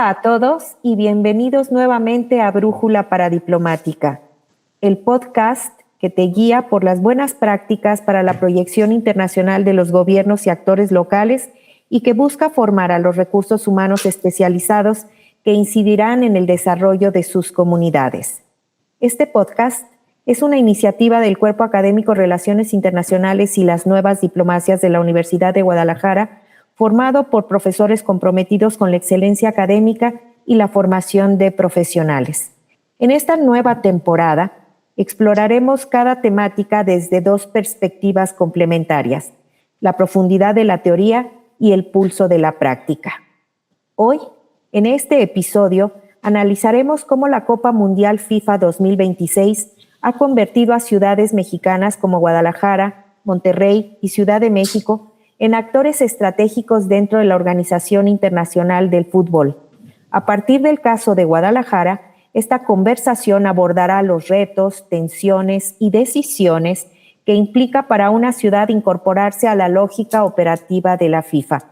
Hola a todos y bienvenidos nuevamente a Brújula para Diplomática, el podcast que te guía por las buenas prácticas para la proyección internacional de los gobiernos y actores locales y que busca formar a los recursos humanos especializados que incidirán en el desarrollo de sus comunidades. Este podcast es una iniciativa del Cuerpo Académico Relaciones Internacionales y las Nuevas Diplomacias de la Universidad de Guadalajara, formado por profesores comprometidos con la excelencia académica y la formación de profesionales. En esta nueva temporada, exploraremos cada temática desde dos perspectivas complementarias: la profundidad de la teoría y el pulso de la práctica. Hoy, en este episodio, analizaremos cómo la Copa Mundial FIFA 2026 ha convertido a ciudades mexicanas como Guadalajara, Monterrey y Ciudad de México en actores estratégicos dentro de la Organización Internacional del Fútbol. A partir del caso de Guadalajara, esta conversación abordará los retos, tensiones y decisiones que implica para una ciudad incorporarse a la lógica operativa de la FIFA,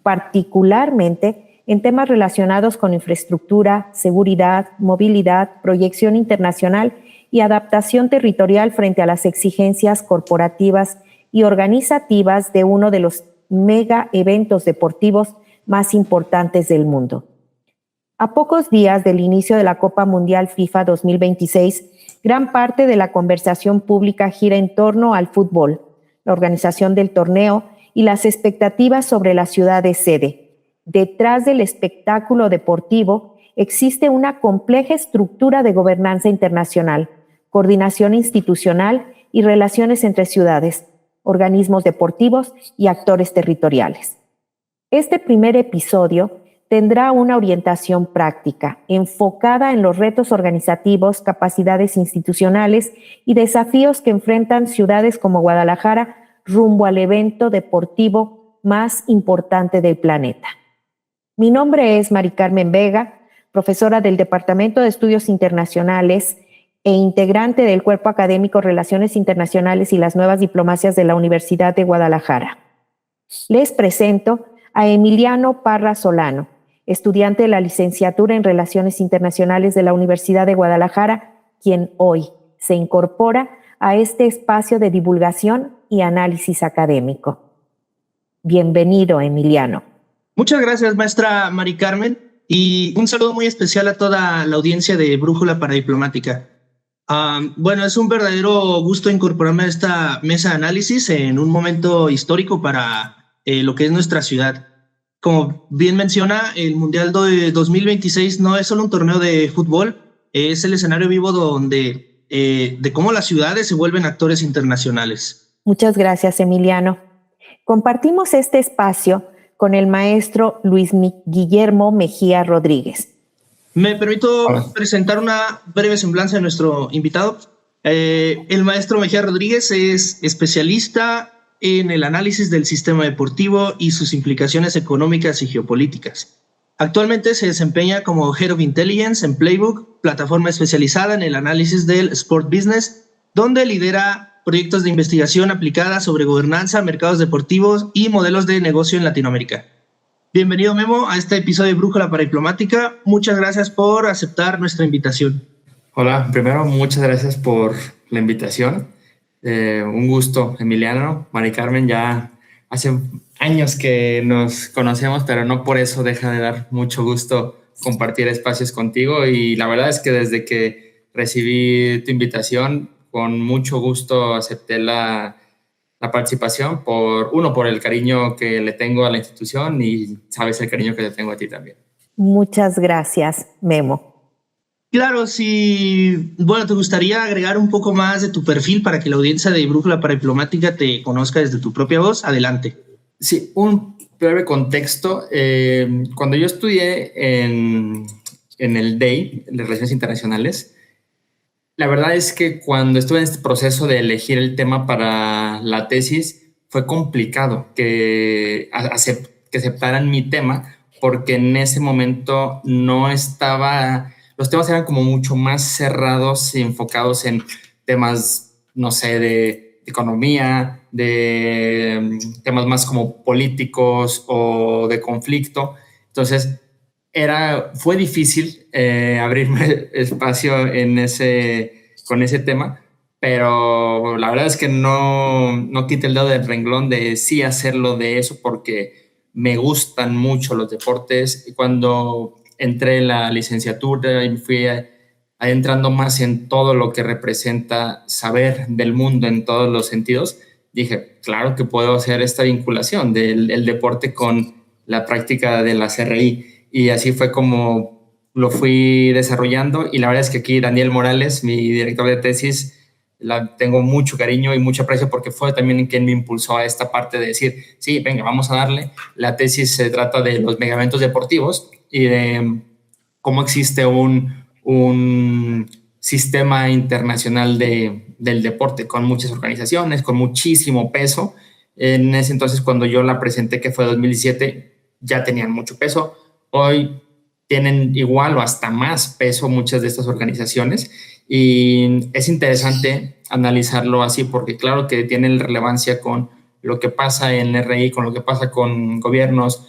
particularmente en temas relacionados con infraestructura, seguridad, movilidad, proyección internacional y adaptación territorial frente a las exigencias corporativas y organizativas de uno de los mega eventos deportivos más importantes del mundo. A pocos días del inicio de la Copa Mundial FIFA 2026, gran parte de la conversación pública gira en torno al fútbol, la organización del torneo y las expectativas sobre la ciudad de sede. Detrás del espectáculo deportivo existe una compleja estructura de gobernanza internacional, coordinación institucional y relaciones entre ciudades, organismos deportivos y actores territoriales. Este primer episodio tendrá una orientación práctica, enfocada en los retos organizativos, capacidades institucionales y desafíos que enfrentan ciudades como Guadalajara rumbo al evento deportivo más importante del planeta. Mi nombre es Mari Carmen Vega, profesora del Departamento de Estudios Internacionales e integrante del Cuerpo Académico Relaciones Internacionales y las Nuevas Diplomacias de la Universidad de Guadalajara. Les presento a Emiliano Parra Solano, estudiante de la licenciatura en Relaciones Internacionales de la Universidad de Guadalajara, quien hoy se incorpora a este espacio de divulgación y análisis académico. Bienvenido, Emiliano. Muchas gracias, maestra Mari Carmen, y un saludo muy especial a toda la audiencia de Brújula para Diplomática. Bueno, es un verdadero gusto incorporarme a esta mesa de análisis en un momento histórico para lo que es nuestra ciudad. Como bien menciona, el Mundial de 2026 no es solo un torneo de fútbol, es el escenario vivo de cómo las ciudades se vuelven actores internacionales. Muchas gracias, Emiliano. Compartimos este espacio con el maestro Luis Guillermo Mejía Rodríguez. Me permito presentar una breve semblanza de nuestro invitado. El maestro Mejía Rodríguez es especialista en el análisis del sistema deportivo y sus implicaciones económicas y geopolíticas. Actualmente se desempeña como Head of Intelligence en Playbook, plataforma especializada en el análisis del Sport Business, donde lidera proyectos de investigación aplicada sobre gobernanza, mercados deportivos y modelos de negocio en Latinoamérica. Bienvenido, Memo, a este episodio de Brújula para Diplomática. Muchas gracias por aceptar nuestra invitación. Hola, primero muchas gracias por la invitación. Un gusto, Emiliano. Mari Carmen, ya hace años que nos conocemos, pero no por eso deja de dar mucho gusto compartir espacios contigo, y la verdad es que desde que recibí tu invitación, con mucho gusto acepté la participación, por el cariño que le tengo a la institución, y sabes el cariño que le tengo a ti también. Muchas gracias, Memo. Claro, si te gustaría agregar un poco más de tu perfil para que la audiencia de Brújula para Diplomática te conozca desde tu propia voz, adelante. Sí, un breve contexto. Cuando yo estudié en el DEI, de Relaciones Internacionales, la verdad es que cuando estuve en este proceso de elegir el tema para la tesis, fue complicado que aceptaran mi tema, porque en ese momento no estaba... Los temas eran como mucho más cerrados y enfocados en temas, no sé, de economía, de temas más como políticos o de conflicto. Entonces, fue difícil abrirme espacio con ese tema, pero la verdad es que no quité el dedo del renglón de sí hacerlo de eso, porque me gustan mucho los deportes. Y cuando entré en la licenciatura y fui adentrando más en todo lo que representa saber del mundo en todos los sentidos, dije, claro que puedo hacer esta vinculación del deporte con la práctica de la CRI. Y así fue como lo fui desarrollando. Y la verdad es que aquí Daniel Morales, mi director de tesis, tengo mucho cariño y mucho aprecio, porque fue también quien me impulsó a esta parte de decir, sí, venga, vamos a darle. La tesis se trata de los megaeventos deportivos y de cómo existe un sistema internacional del deporte con muchas organizaciones, con muchísimo peso. En ese entonces, cuando yo la presenté, que fue 2017, ya tenían mucho peso. Hoy tienen igual o hasta más peso muchas de estas organizaciones, y es interesante analizarlo así, porque claro que tienen relevancia con lo que pasa en RI, con lo que pasa con gobiernos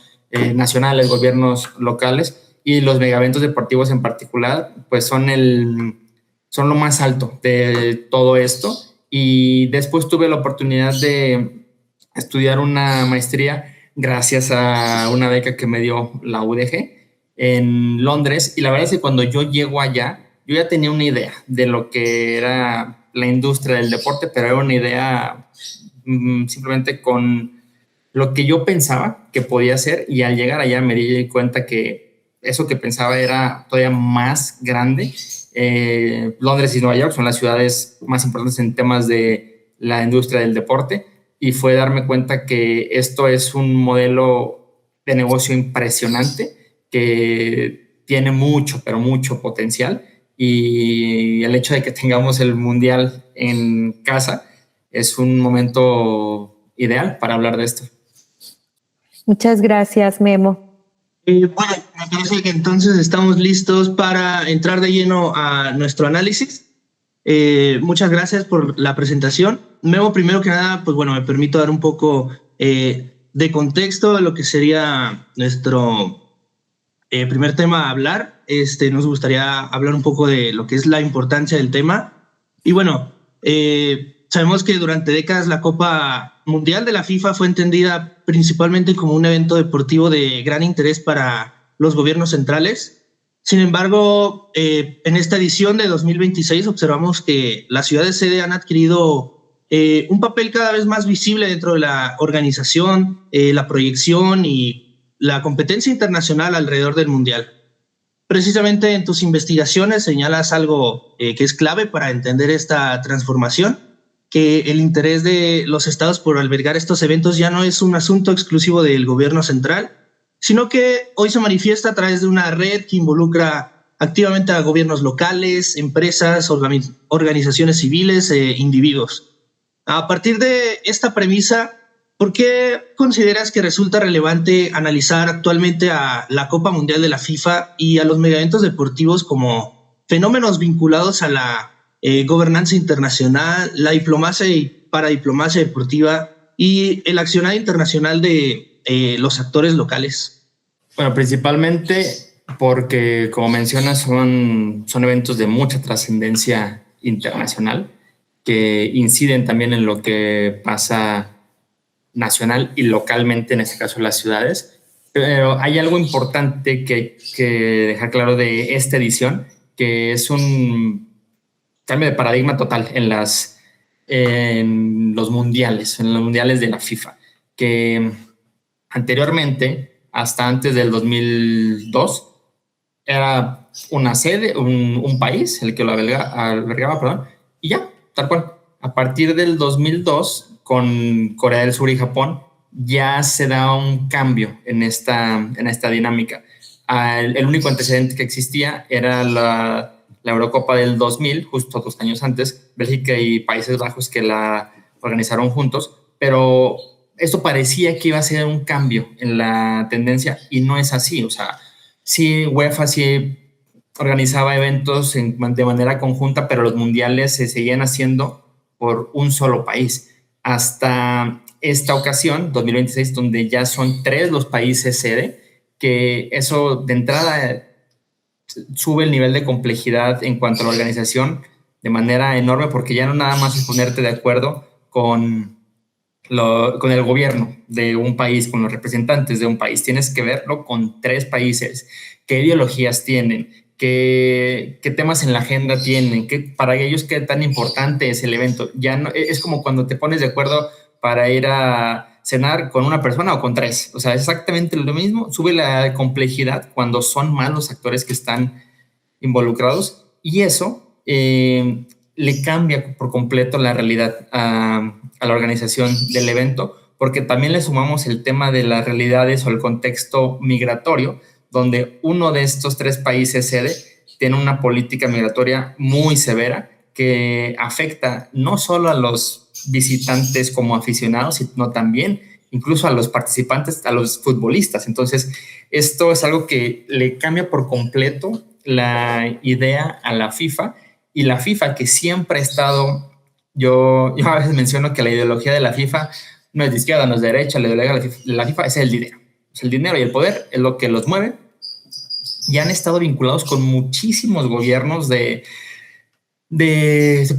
nacionales, gobiernos locales, y los megaeventos deportivos en particular, pues son lo más alto de todo esto. Y después tuve la oportunidad de estudiar una maestría gracias a una beca que me dio la UDG en Londres, y la verdad es que cuando yo llego allá, yo ya tenía una idea de lo que era la industria del deporte, pero era una idea simplemente con lo que yo pensaba que podía hacer, y al llegar allá me di cuenta que eso que pensaba era todavía más grande. Londres y Nueva York son las ciudades más importantes en temas de la industria del deporte, y fue darme cuenta que esto es un modelo de negocio impresionante que tiene mucho, pero mucho potencial, y el hecho de que tengamos el Mundial en casa es un momento ideal para hablar de esto. Muchas gracias, Memo. Bueno, me parece que entonces estamos listos para entrar de lleno a nuestro análisis. Muchas gracias por la presentación. Memo, primero que nada, pues bueno, me permito dar un poco de contexto de lo que sería nuestro primer tema a hablar. Nos gustaría hablar un poco de lo que es la importancia del tema. Y bueno, sabemos que durante décadas la Copa Mundial de la FIFA fue entendida principalmente como un evento deportivo de gran interés para los gobiernos centrales. Sin embargo, en esta edición de 2026 observamos que las ciudades sede han adquirido un papel cada vez más visible dentro de la organización, la proyección y la competencia internacional alrededor del Mundial. Precisamente en tus investigaciones señalas algo que es clave para entender esta transformación, que el interés de los estados por albergar estos eventos ya no es un asunto exclusivo del gobierno central, sino que hoy se manifiesta a través de una red que involucra activamente a gobiernos locales, empresas, organizaciones civiles e individuos. A partir de esta premisa, ¿por qué consideras que resulta relevante analizar actualmente a la Copa Mundial de la FIFA y a los megaeventos deportivos como fenómenos vinculados a la gobernanza internacional, la diplomacia y paradiplomacia deportiva y el accionar internacional de los actores locales? Bueno, principalmente porque, como mencionas, son eventos de mucha trascendencia internacional que inciden también en lo que pasa nacional y localmente, en este caso las ciudades. Pero hay algo importante que dejar claro de esta edición, que es un cambio de paradigma total en los mundiales de la FIFA, que anteriormente, hasta antes del 2002, era una sede, un país el que lo albergaba, perdón, y ya, tal cual. A partir del 2002, con Corea del Sur y Japón, ya se da un cambio en esta dinámica. El único antecedente que existía era la Eurocopa del 2000, justo 2 años antes, Bélgica y Países Bajos, que la organizaron juntos, pero esto parecía que iba a ser un cambio en la tendencia, y no es así. O sea, sí, UEFA sí organizaba eventos de manera conjunta, pero los mundiales se seguían haciendo por un solo país, hasta esta ocasión, 2026, donde ya son 3 los países sede que eso de entrada sube el nivel de complejidad en cuanto a la organización de manera enorme, porque ya no nada más es ponerte de acuerdo con el gobierno de un país, con los representantes de un país. Tienes que verlo con 3 países, qué ideologías tienen, qué temas en la agenda tienen, para ellos qué tan importante es el evento. Ya no, es como cuando te pones de acuerdo para ir a cenar con una persona o con 3. O sea, exactamente lo mismo. Sube la complejidad cuando son más los actores que están involucrados, y eso le cambia por completo la realidad a la organización del evento, porque también le sumamos el tema de las realidades o el contexto migratorio, donde uno de estos 3 países sede tiene una política migratoria muy severa que afecta no solo a los visitantes como aficionados, sino también incluso a los participantes, a los futbolistas. Entonces, esto es algo que le cambia por completo la idea a la FIFA, y la FIFA, que siempre ha estado, yo a veces menciono que la ideología de la FIFA no es de izquierda, no es de derecha, la ideología de la FIFA es el dinero. Es el dinero y el poder es lo que los mueve, y han estado vinculados con muchísimos gobiernos se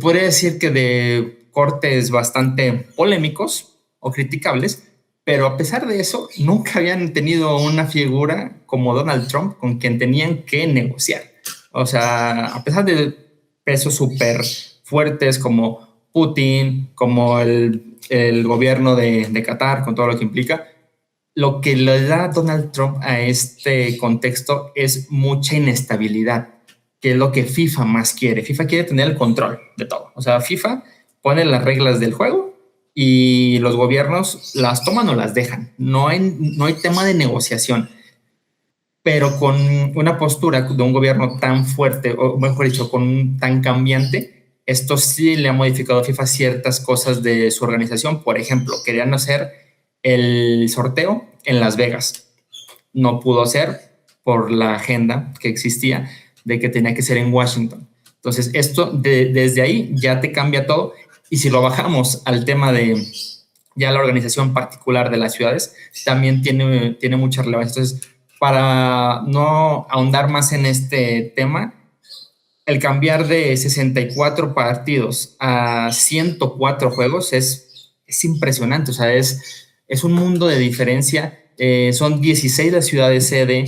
podría decir que de cortes bastante polémicos o criticables, pero a pesar de eso, nunca habían tenido una figura como Donald Trump con quien tenían que negociar. O sea, a pesar de pesos súper fuertes como Putin, como el gobierno de Qatar, con todo lo que implica, lo que le da Donald Trump a este contexto es mucha inestabilidad, que es lo que FIFA más quiere. FIFA quiere tener el control de todo. O sea, FIFA pone las reglas del juego y los gobiernos las toman o las dejan. No hay tema de negociación. Pero con una postura de un gobierno tan fuerte, o mejor dicho, tan cambiante, esto sí le ha modificado a FIFA ciertas cosas de su organización. Por ejemplo, querían hacer el sorteo en Las Vegas. No pudo ser por la agenda que existía de que tenía que ser en Washington. Entonces, esto desde ahí ya te cambia todo. Y si lo bajamos al tema de ya la organización particular de las ciudades, también tiene mucha relevancia. Entonces, para no ahondar más en este tema, el cambiar de 64 partidos a 104 juegos es impresionante. O sea, es un mundo de diferencia. Son 16 las ciudades sede,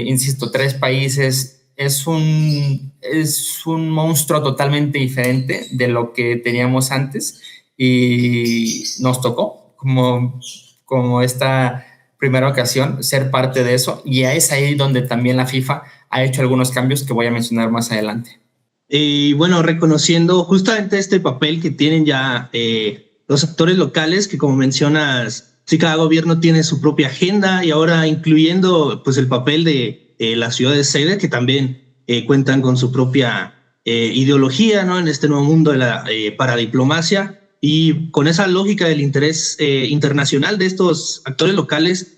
insisto, 3 países. Es un monstruo totalmente diferente de lo que teníamos antes, y nos tocó como esta primera ocasión ser parte de eso, y es ahí donde también la FIFA ha hecho algunos cambios que voy a mencionar más adelante. Y bueno, reconociendo justamente este papel que tienen ya los actores locales, que como mencionas, sí, cada gobierno tiene su propia agenda, y ahora incluyendo pues el papel de las ciudades sede, que también cuentan con su propia ideología, ¿no? En este nuevo mundo de la paradiplomacia, y con esa lógica del interés internacional de estos actores locales,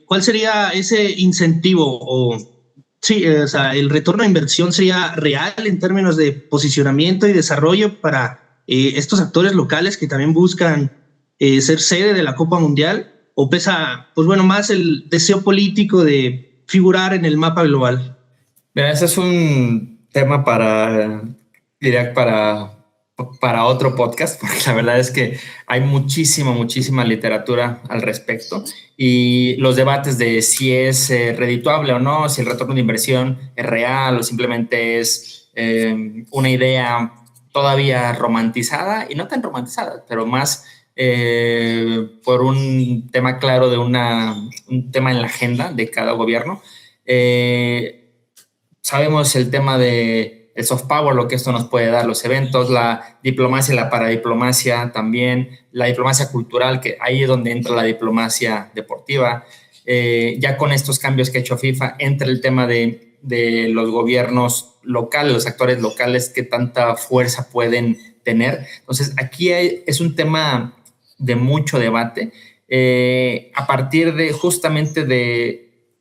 ¿cuál sería ese incentivo? Sí, o sea, el retorno a inversión sería real en términos de posicionamiento y desarrollo para estos actores locales que también buscan ser sede de la Copa Mundial, o pesa, pues bueno, más el deseo político de figurar en el mapa global? Mira, ese es un tema diría, para otro podcast, porque la verdad es que hay muchísima literatura al respecto, y los debates de si es redituable o no, si el retorno de inversión es real o simplemente es una idea todavía romantizada, y no tan romantizada, pero más por un tema claro de un tema en la agenda de cada gobierno. Sabemos el tema de el soft power, lo que esto nos puede dar, los eventos, la diplomacia y la paradiplomacia también, la diplomacia cultural, que ahí es donde entra la diplomacia deportiva. Ya con estos cambios que ha hecho FIFA, entra el tema de los gobiernos locales, los actores locales, que tanta fuerza pueden tener. Entonces, aquí es un tema de mucho debate, a partir de justamente de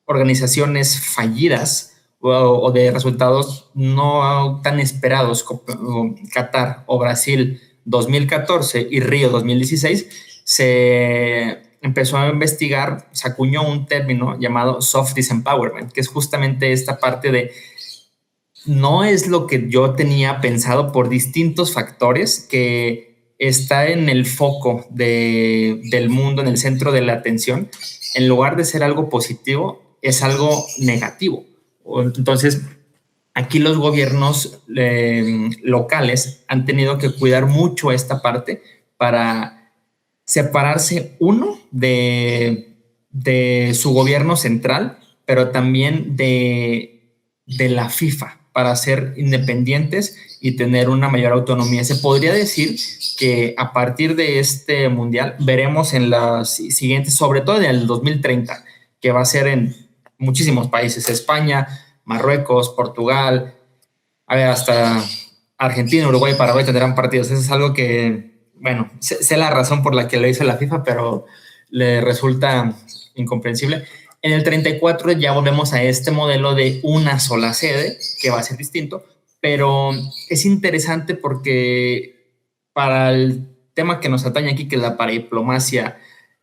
organizaciones fallidas, o de resultados no tan esperados, como Qatar o Brasil 2014 y Río 2016, empezó a investigar, se acuñó un término llamado soft disempowerment, que es justamente esta parte de no es lo que yo tenía pensado por distintos factores que está en el foco del mundo, en el centro de la atención. En lugar de ser algo positivo, es algo negativo. Entonces, aquí los gobiernos locales han tenido que cuidar mucho esta parte para separarse, uno, de su gobierno central, pero también de la FIFA, para ser independientes y tener una mayor autonomía. Se podría decir que a partir de este mundial veremos en las siguientes, sobre todo en el 2030, que va a ser en muchísimos países, España, Marruecos, Portugal, a ver, hasta Argentina, Uruguay, Paraguay tendrán partidos. Eso es algo que, bueno, sé la razón por la que lo hizo la FIFA, pero le resulta incomprensible. En el 34 ya volvemos a este modelo de una sola sede, que va a ser distinto, pero es interesante porque para el tema que nos atañe aquí, que es la paradiplomacia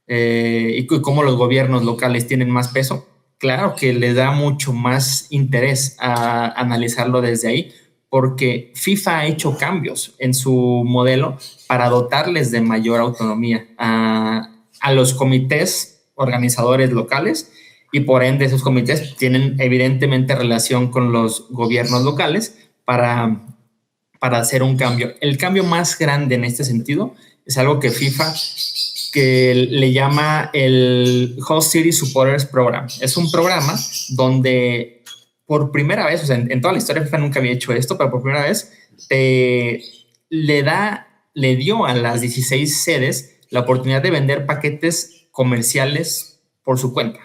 y cómo los gobiernos locales tienen más peso, claro que le da mucho más interés a analizarlo desde ahí, porque FIFA ha hecho cambios en su modelo para dotarles de mayor autonomía a los comités organizadores locales, y por ende esos comités tienen evidentemente relación con los gobiernos locales para hacer un cambio. El cambio más grande en este sentido es algo que FIFA que le llama el Host City Supporters Program. Es un programa donde por primera vez, o sea, en toda la historia FIFA nunca había hecho esto, pero por primera vez le dio a las 16 sedes la oportunidad de vender paquetes comerciales por su cuenta,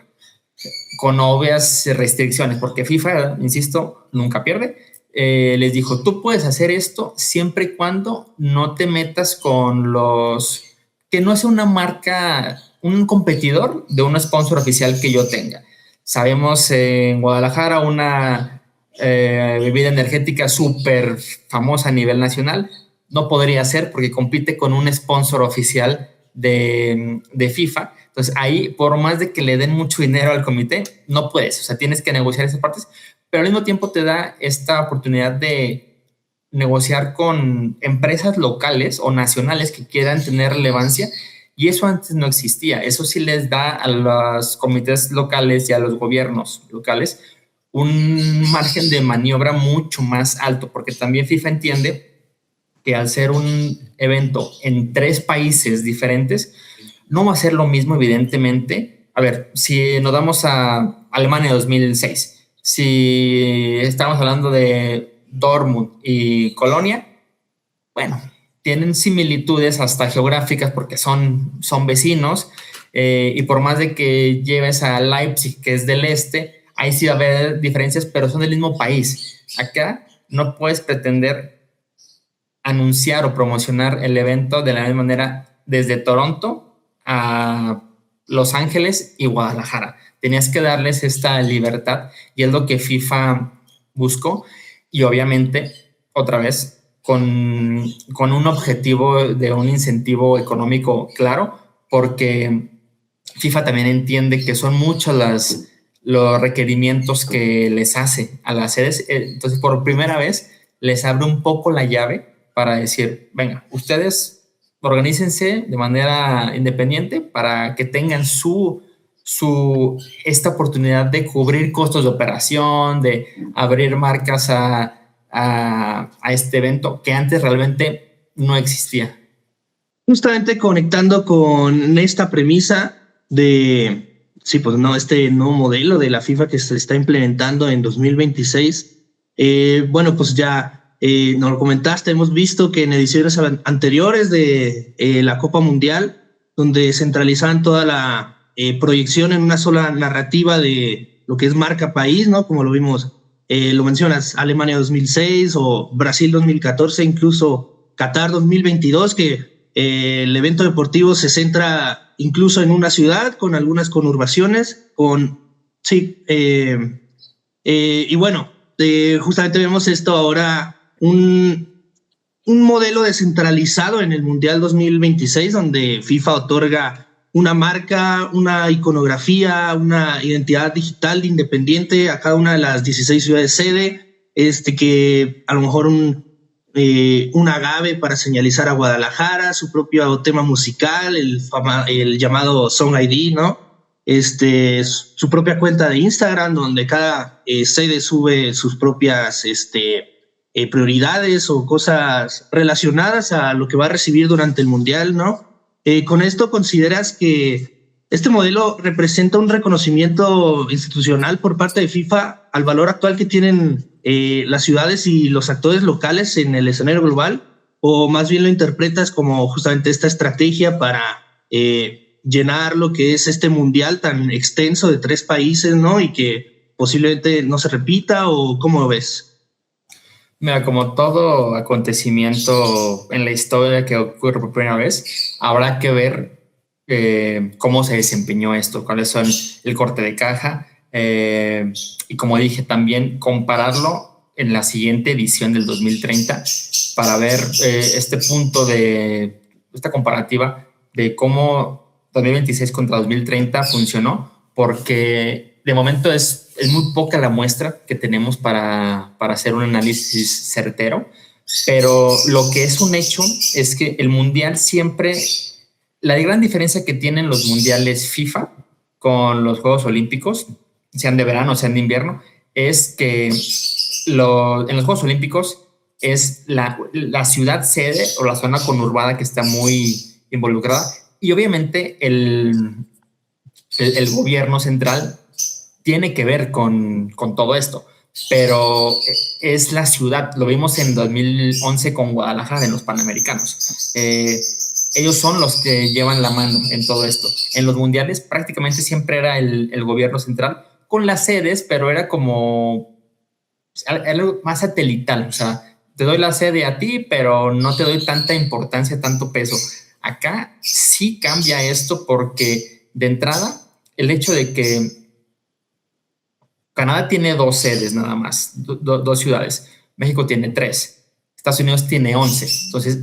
con obvias restricciones, porque FIFA, insisto, nunca pierde. Les dijo, tú puedes hacer esto siempre y cuando no te metas con los... que no sea una marca, un competidor de un sponsor oficial que yo tenga. Sabemos en Guadalajara una bebida energética súper famosa a nivel nacional, no podría ser porque compite con un sponsor oficial de FIFA. Entonces ahí, por más de que le den mucho dinero al comité, no puedes, o sea, tienes que negociar esas partes, pero al mismo tiempo te da esta oportunidad de negociar con empresas locales o nacionales que quieran tener relevancia, y eso antes no existía. Eso sí les da a los comités locales y a los gobiernos locales un margen de maniobra mucho más alto, porque también FIFA entiende que al ser un evento en 3 países diferentes, no va a ser lo mismo, evidentemente. A ver, si nos vamos a Alemania 2006, si estamos hablando de Dortmund y Colonia, bueno, tienen similitudes hasta geográficas porque son vecinos, y por más de que lleves a Leipzig, que es del este, ahí sí va a haber diferencias, pero son del mismo país. Acá no puedes pretender anunciar o promocionar el evento de la misma manera desde Toronto a Los Ángeles y Guadalajara. Tenías que darles esta libertad, y es lo que FIFA buscó, y obviamente, otra vez, con un objetivo de un incentivo económico claro, porque FIFA también entiende que son muchos los requerimientos que les hace a las sedes. Entonces, por primera vez, les abre un poco la llave para decir, venga, ustedes organícense de manera independiente para que tengan esta oportunidad de cubrir costos de operación, de abrir marcas a este evento que antes realmente no existía. Justamente conectando con esta premisa de, sí, pues no, este nuevo modelo de la FIFA que se está implementando en 2026, bueno, pues ya nos lo comentaste, hemos visto que en ediciones anteriores de la Copa Mundial, donde centralizaban toda la proyección en una sola narrativa de lo que es marca país, ¿no? Como lo vimos, lo mencionas, Alemania 2006 o Brasil 2014, incluso Qatar 2022, que el evento deportivo se centra incluso en una ciudad, con algunas conurbaciones, y bueno, justamente vemos esto ahora, un modelo descentralizado en el Mundial 2026, donde FIFA otorga una marca, una iconografía, una identidad digital independiente a cada una de las 16 ciudades sede, que a lo mejor un agave para señalizar a Guadalajara, su propio tema musical, el llamado Song ID, ¿no? Su propia cuenta de Instagram, donde cada sede sube sus propias prioridades o cosas relacionadas a lo que va a recibir durante el Mundial, ¿no? Con esto, ¿consideras que este modelo representa un reconocimiento institucional por parte de FIFA al valor actual que tienen las ciudades y los actores locales en el escenario global? ¿O más bien lo interpretas como justamente esta estrategia para llenar lo que es este mundial tan extenso de 3 países, ¿no? Y que posiblemente no se repita, ¿o cómo lo ves? Mira, como todo acontecimiento en la historia que ocurre por primera vez, habrá que ver cómo se desempeñó esto, cuáles son el corte de caja, y como dije también, compararlo en la siguiente edición del 2030 para ver este punto de esta comparativa de cómo 2026 contra 2030 funcionó, porque de momento es muy poca la muestra que tenemos para hacer un análisis certero, pero lo que es un hecho es que el mundial siempre, la gran diferencia que tienen los mundiales FIFA con los Juegos Olímpicos, sean de verano, sean de invierno, es que en los Juegos Olímpicos es la ciudad sede o la zona conurbada que está muy involucrada, y obviamente el gobierno central tiene que ver con todo esto, pero es la ciudad. Lo vimos en 2011 con Guadalajara en los Panamericanos. Ellos son los que llevan la mano en todo esto. En los mundiales prácticamente siempre era el gobierno central con las sedes, pero era como algo más satelital. O sea, te doy la sede a ti, pero no te doy tanta importancia, tanto peso. Acá sí cambia esto porque de entrada el hecho de que Canadá tiene 2 sedes nada más, 2 ciudades. México tiene 3. Estados Unidos tiene 11. Entonces,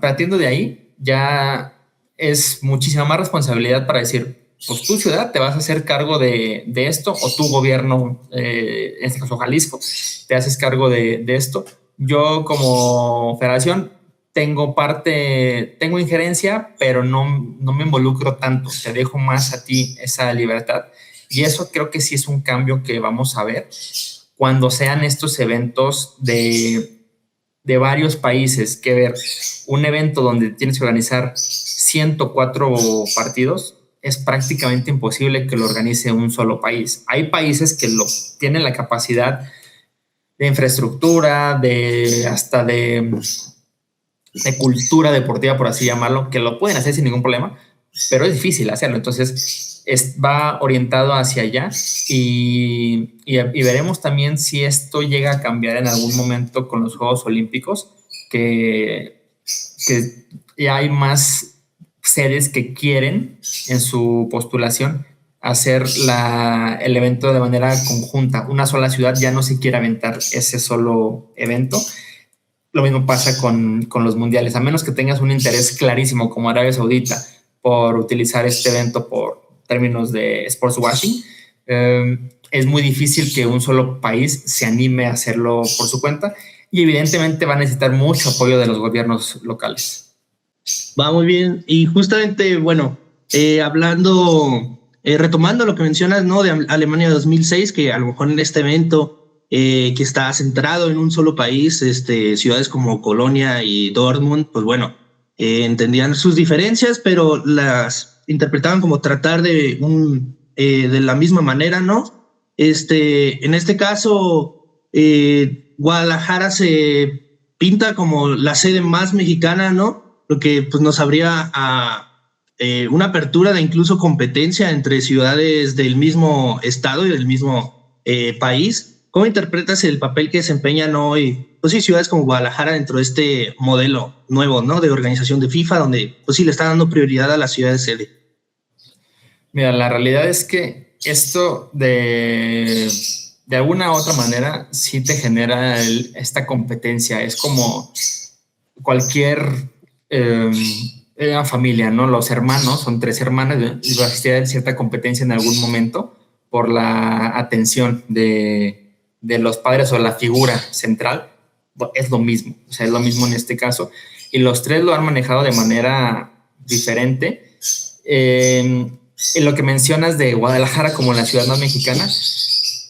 partiendo de ahí, ya es muchísima más responsabilidad para decir, pues tu ciudad te vas a hacer cargo de esto, o tu gobierno, en este caso Jalisco, te haces cargo de esto. Yo como federación tengo injerencia, pero no me involucro tanto. Te dejo más a ti esa libertad. Y eso creo que sí es un cambio que vamos a ver cuando sean estos eventos de varios países. Que ver un evento donde tienes que organizar 104 partidos es prácticamente imposible que lo organice un solo país. Hay países que tienen la capacidad de infraestructura, hasta de cultura deportiva, por así llamarlo, que lo pueden hacer sin ningún problema, pero es difícil hacerlo. Entonces va orientado hacia allá, y veremos también si esto llega a cambiar en algún momento con los Juegos Olímpicos, que ya hay más sedes que quieren en su postulación hacer el evento de manera conjunta. Una sola ciudad ya no se quiere aventar ese solo evento. Lo mismo pasa con los mundiales, a menos que tengas un interés clarísimo como Arabia Saudita por utilizar este evento por términos de sports washing. Es muy difícil que un solo país se anime a hacerlo por su cuenta, y evidentemente va a necesitar mucho apoyo de los gobiernos locales. Va muy bien. Y justamente, bueno, retomando lo que mencionas, ¿no? De Alemania 2006, que a lo mejor en este evento que está centrado en un solo país, ciudades como Colonia y Dortmund, pues bueno, entendían sus diferencias, pero las interpretaban como tratar de la misma manera, ¿no? En este caso, Guadalajara se pinta como la sede más mexicana, ¿no? Lo que pues nos abría a una apertura de incluso competencia entre ciudades del mismo estado y del mismo país. ¿Cómo interpretas el papel que desempeñan hoy, pues sí, ciudades como Guadalajara dentro de este modelo nuevo, ¿no? De organización de FIFA, donde pues sí le está dando prioridad a las ciudades sede? Mira, la realidad es que esto de alguna u otra manera sí te genera esta competencia. Es como cualquier una familia, ¿no? Los hermanos, son 3 hermanas, y va a existir cierta competencia en algún momento por la atención de los padres o la figura central. Es lo mismo, o sea, es lo mismo en este caso. Y los 3 lo han manejado de manera diferente. En lo que mencionas de Guadalajara como la ciudad más mexicana,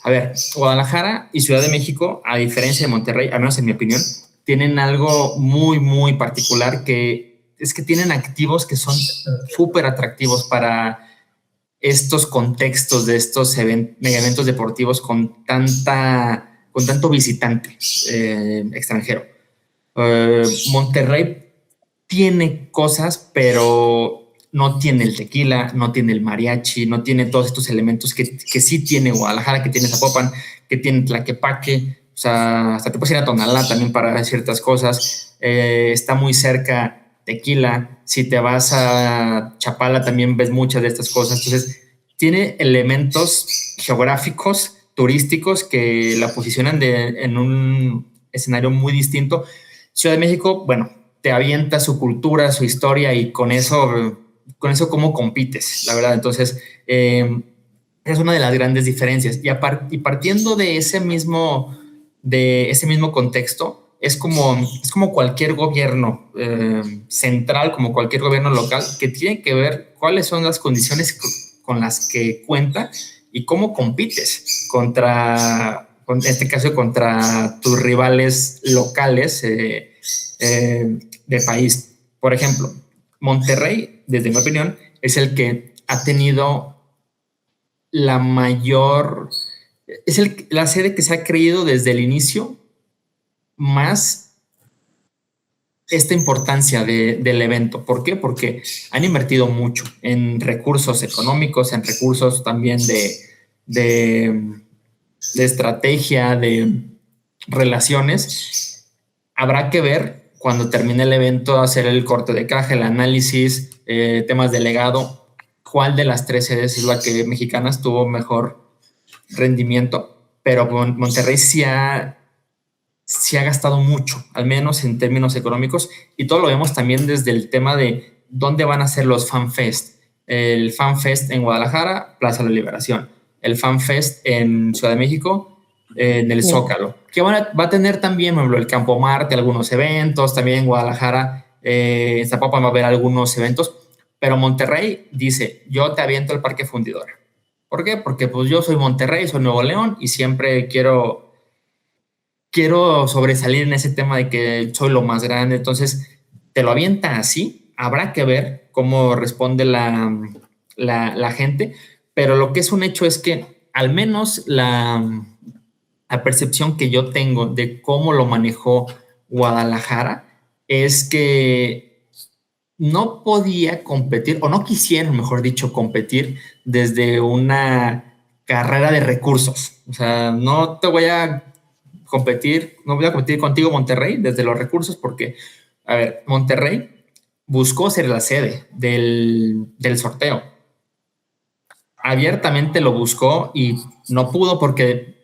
a ver, Guadalajara y Ciudad de México, a diferencia de Monterrey, al menos en mi opinión, tienen algo muy, muy particular, que es que tienen activos que son súper atractivos para estos contextos de estos mega eventos deportivos con tanto visitante extranjero. Monterrey tiene cosas, pero no tiene el tequila, no tiene el mariachi, no tiene todos estos elementos que sí tiene Guadalajara, que tiene Zapopan, que tiene Tlaquepaque. O sea, hasta te puedes ir a Tonalá también para ciertas cosas. Está muy cerca Tequila. Si te vas a Chapala también ves muchas de estas cosas. Entonces, tiene elementos geográficos, turísticos, que la posicionan en un escenario muy distinto. Ciudad de México, bueno, te avienta su cultura, su historia, y con eso cómo compites, la verdad. Entonces, es una de las grandes diferencias. Y partiendo de ese mismo contexto, es como cualquier gobierno central, como cualquier gobierno local, que tiene que ver cuáles son las condiciones con las que cuenta y cómo compites en este caso, contra tus rivales locales de país. Por ejemplo, Monterrey, desde mi opinión, es el que ha tenido la mayor, la sede que se ha creído desde el inicio más esta importancia del evento. ¿Por qué? Porque han invertido mucho en recursos económicos, en recursos también de estrategia, de relaciones. Habrá que ver cuando termine el evento, hacer el corte de caja, el análisis, temas de legado, cuál de las 3 sedes es la que mexicanas tuvo mejor rendimiento. Pero Monterrey sí ha gastado mucho, al menos en términos económicos, y todo lo vemos también desde el tema de dónde van a ser los FanFest. El FanFest en Guadalajara, Plaza de la Liberación. El FanFest en Ciudad de México, en el Zócalo. Que va a tener también, por ejemplo, el Campo Marte, algunos eventos. También en Guadalajara, en Zapopan va a haber algunos eventos. Pero Monterrey dice, yo te aviento el Parque Fundidora. ¿Por qué? Porque pues yo soy Monterrey, soy Nuevo León, y siempre quiero sobresalir en ese tema de que soy lo más grande. Entonces, te lo avienta así. Habrá que ver cómo responde la gente, pero lo que es un hecho es que al menos la percepción que yo tengo de cómo lo manejó Guadalajara es que no podía competir, o no quisieron, mejor dicho, competir desde una carrera de recursos. O sea, no voy a competir contigo, Monterrey, desde los recursos, porque, a ver, Monterrey buscó ser la sede del sorteo. Abiertamente lo buscó y no pudo, porque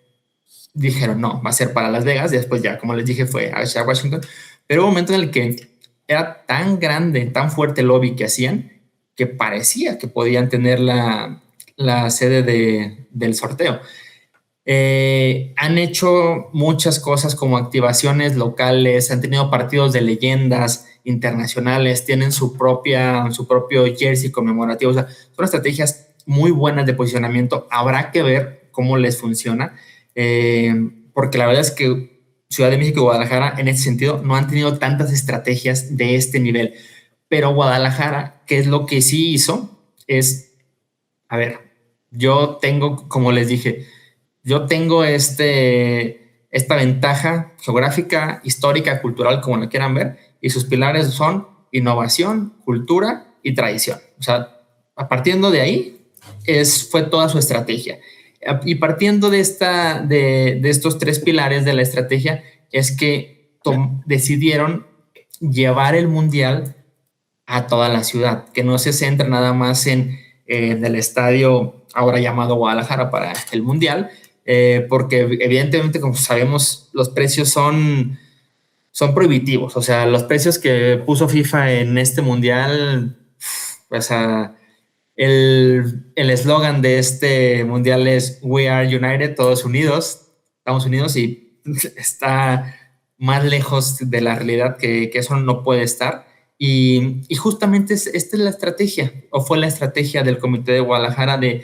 dijeron, no, va a ser para Las Vegas, y después ya, como les dije, fue a Washington. Pero hubo un momento en el que era tan grande, tan fuerte el lobby que hacían, que parecía que podían tener la sede del sorteo. Han hecho muchas cosas como activaciones locales, han tenido partidos de leyendas internacionales, tienen su propio jersey conmemorativo. O sea, son estrategias muy buenas de posicionamiento. Habrá que ver cómo les funciona, porque la verdad es que Ciudad de México y Guadalajara en ese sentido no han tenido tantas estrategias de este nivel. Pero Guadalajara, ¿qué es lo que sí hizo? A ver, yo tengo, como les dije, yo tengo esta ventaja geográfica, histórica, cultural, como lo quieran ver, y sus pilares son innovación, cultura y tradición. O sea, partiendo de ahí, fue toda su estrategia. Y partiendo de estos 3 pilares de la estrategia, es que decidieron llevar el Mundial a toda la ciudad, que no se centra nada más en el estadio ahora llamado Guadalajara para el Mundial, porque evidentemente, como sabemos, los precios son son prohibitivos. O sea, los precios que puso FIFA en este mundial, o sea, el eslogan de este mundial es We Are United, todos unidos, estamos unidos, y está más lejos de la realidad que eso no puede estar. Y justamente esta es la estrategia, o fue la estrategia del Comité de Guadalajara de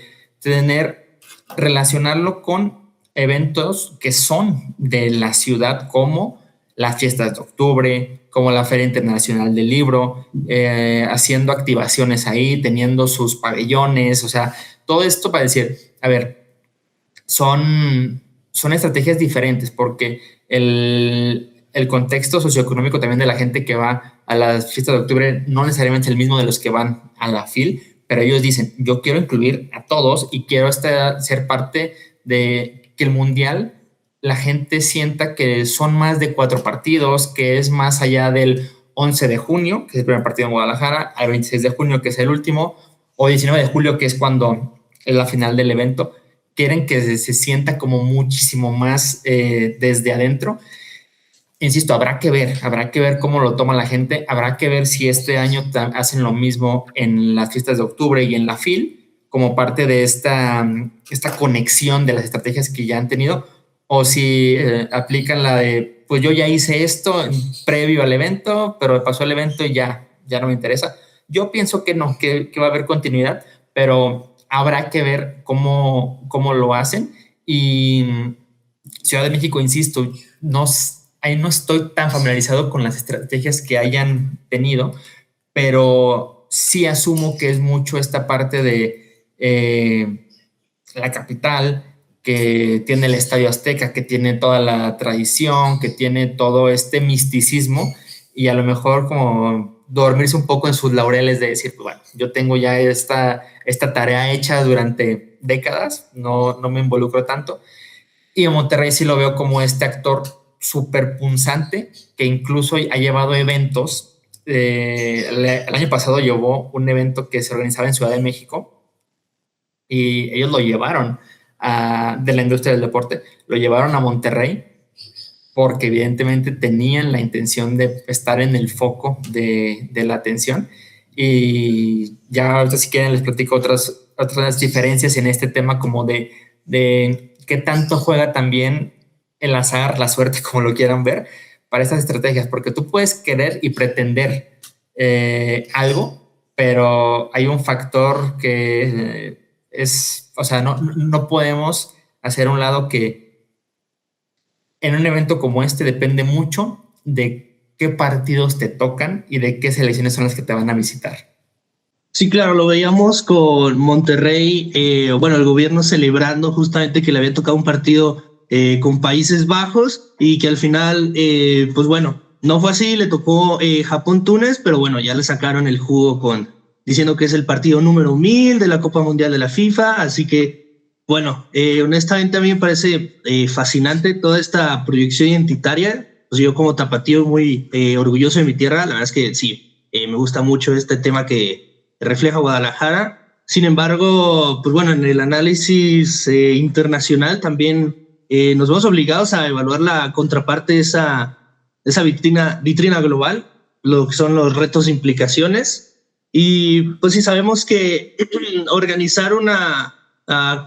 relacionarlo con eventos que son de la ciudad, como las fiestas de octubre, como la Feria Internacional del Libro, haciendo activaciones ahí, teniendo sus pabellones, o sea, todo esto para decir, a ver, son estrategias diferentes, porque el contexto socioeconómico también de la gente que va a las fiestas de octubre no necesariamente es el mismo de los que van a la FIL, pero ellos dicen, yo quiero incluir a todos y quiero ser parte de que el mundial la gente sienta que son más de 4 partidos, que es más allá del 11 de junio, que es el primer partido en Guadalajara, al 26 de junio, que es el último, o 19 de julio, que es cuando es la final del evento. Quieren que se sienta como muchísimo más desde adentro. Insisto, habrá que ver cómo lo toma la gente, habrá que ver si este año hacen lo mismo en las fiestas de octubre y en la FIL, como parte de esta conexión de las estrategias que ya han tenido, o si aplican la de, pues yo ya hice esto previo al evento, pero pasó el evento y ya no me interesa. Yo pienso que no, que va a haber continuidad, pero habrá que ver cómo lo hacen. Y Ciudad de México, insisto, ahí no estoy tan familiarizado con las estrategias que hayan tenido, pero sí asumo que es mucho esta parte de la capital, que tiene el Estadio Azteca, que tiene toda la tradición, que tiene todo este misticismo, y a lo mejor como dormirse un poco en sus laureles de decir, bueno, yo tengo ya esta tarea hecha durante décadas, no me involucro tanto. Y en Monterrey sí lo veo como este actor súper punzante, que incluso ha llevado eventos. El año pasado llevó un evento que se organizaba en Ciudad de México, y ellos lo llevaron de la industria del deporte, lo llevaron a Monterrey, porque evidentemente tenían la intención de estar en el foco de la atención. Y ya ahorita, si quieren, les platico otras diferencias en este tema, como de qué tanto juega también el azar, la suerte, como lo quieran ver, para estas estrategias, porque tú puedes querer y pretender algo, pero hay un factor que o sea, no podemos hacer a un lado que en un evento como este depende mucho de qué partidos te tocan y de qué selecciones son las que te van a visitar. Sí, claro, lo veíamos con Monterrey, bueno, el gobierno celebrando justamente que le había tocado un partido con Países Bajos, y que al final, pues bueno, no fue así, le tocó Japón-Túnez, pero bueno, ya le sacaron el jugo diciendo que es el partido número 1000 de la Copa Mundial de la FIFA, así que, bueno, honestamente a mí me parece fascinante toda esta proyección identitaria. Pues yo como tapatío muy orgulloso de mi tierra, la verdad es que sí, me gusta mucho este tema que refleja Guadalajara. Sin embargo, pues bueno, en el análisis internacional también nos vemos obligados a evaluar la contraparte de esa vitrina global, lo que son los retos e implicaciones. Y pues sí, sabemos que organizar una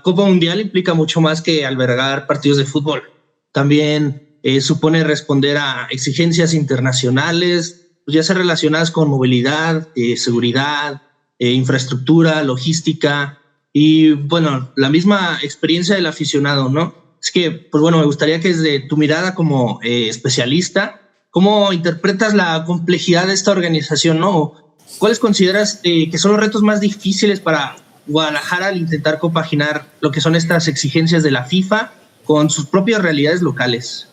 Copa Mundial implica mucho más que albergar partidos de fútbol. También supone responder a exigencias internacionales, pues ya sea relacionadas con movilidad, seguridad, infraestructura, logística y, bueno, la misma experiencia del aficionado, ¿no? Es que, pues bueno, me gustaría que desde tu mirada como especialista, ¿cómo interpretas la complejidad de esta organización, ¿no? ¿Cuáles consideras que son los retos más difíciles para Guadalajara al intentar compaginar lo que son estas exigencias de la FIFA con sus propias realidades locales?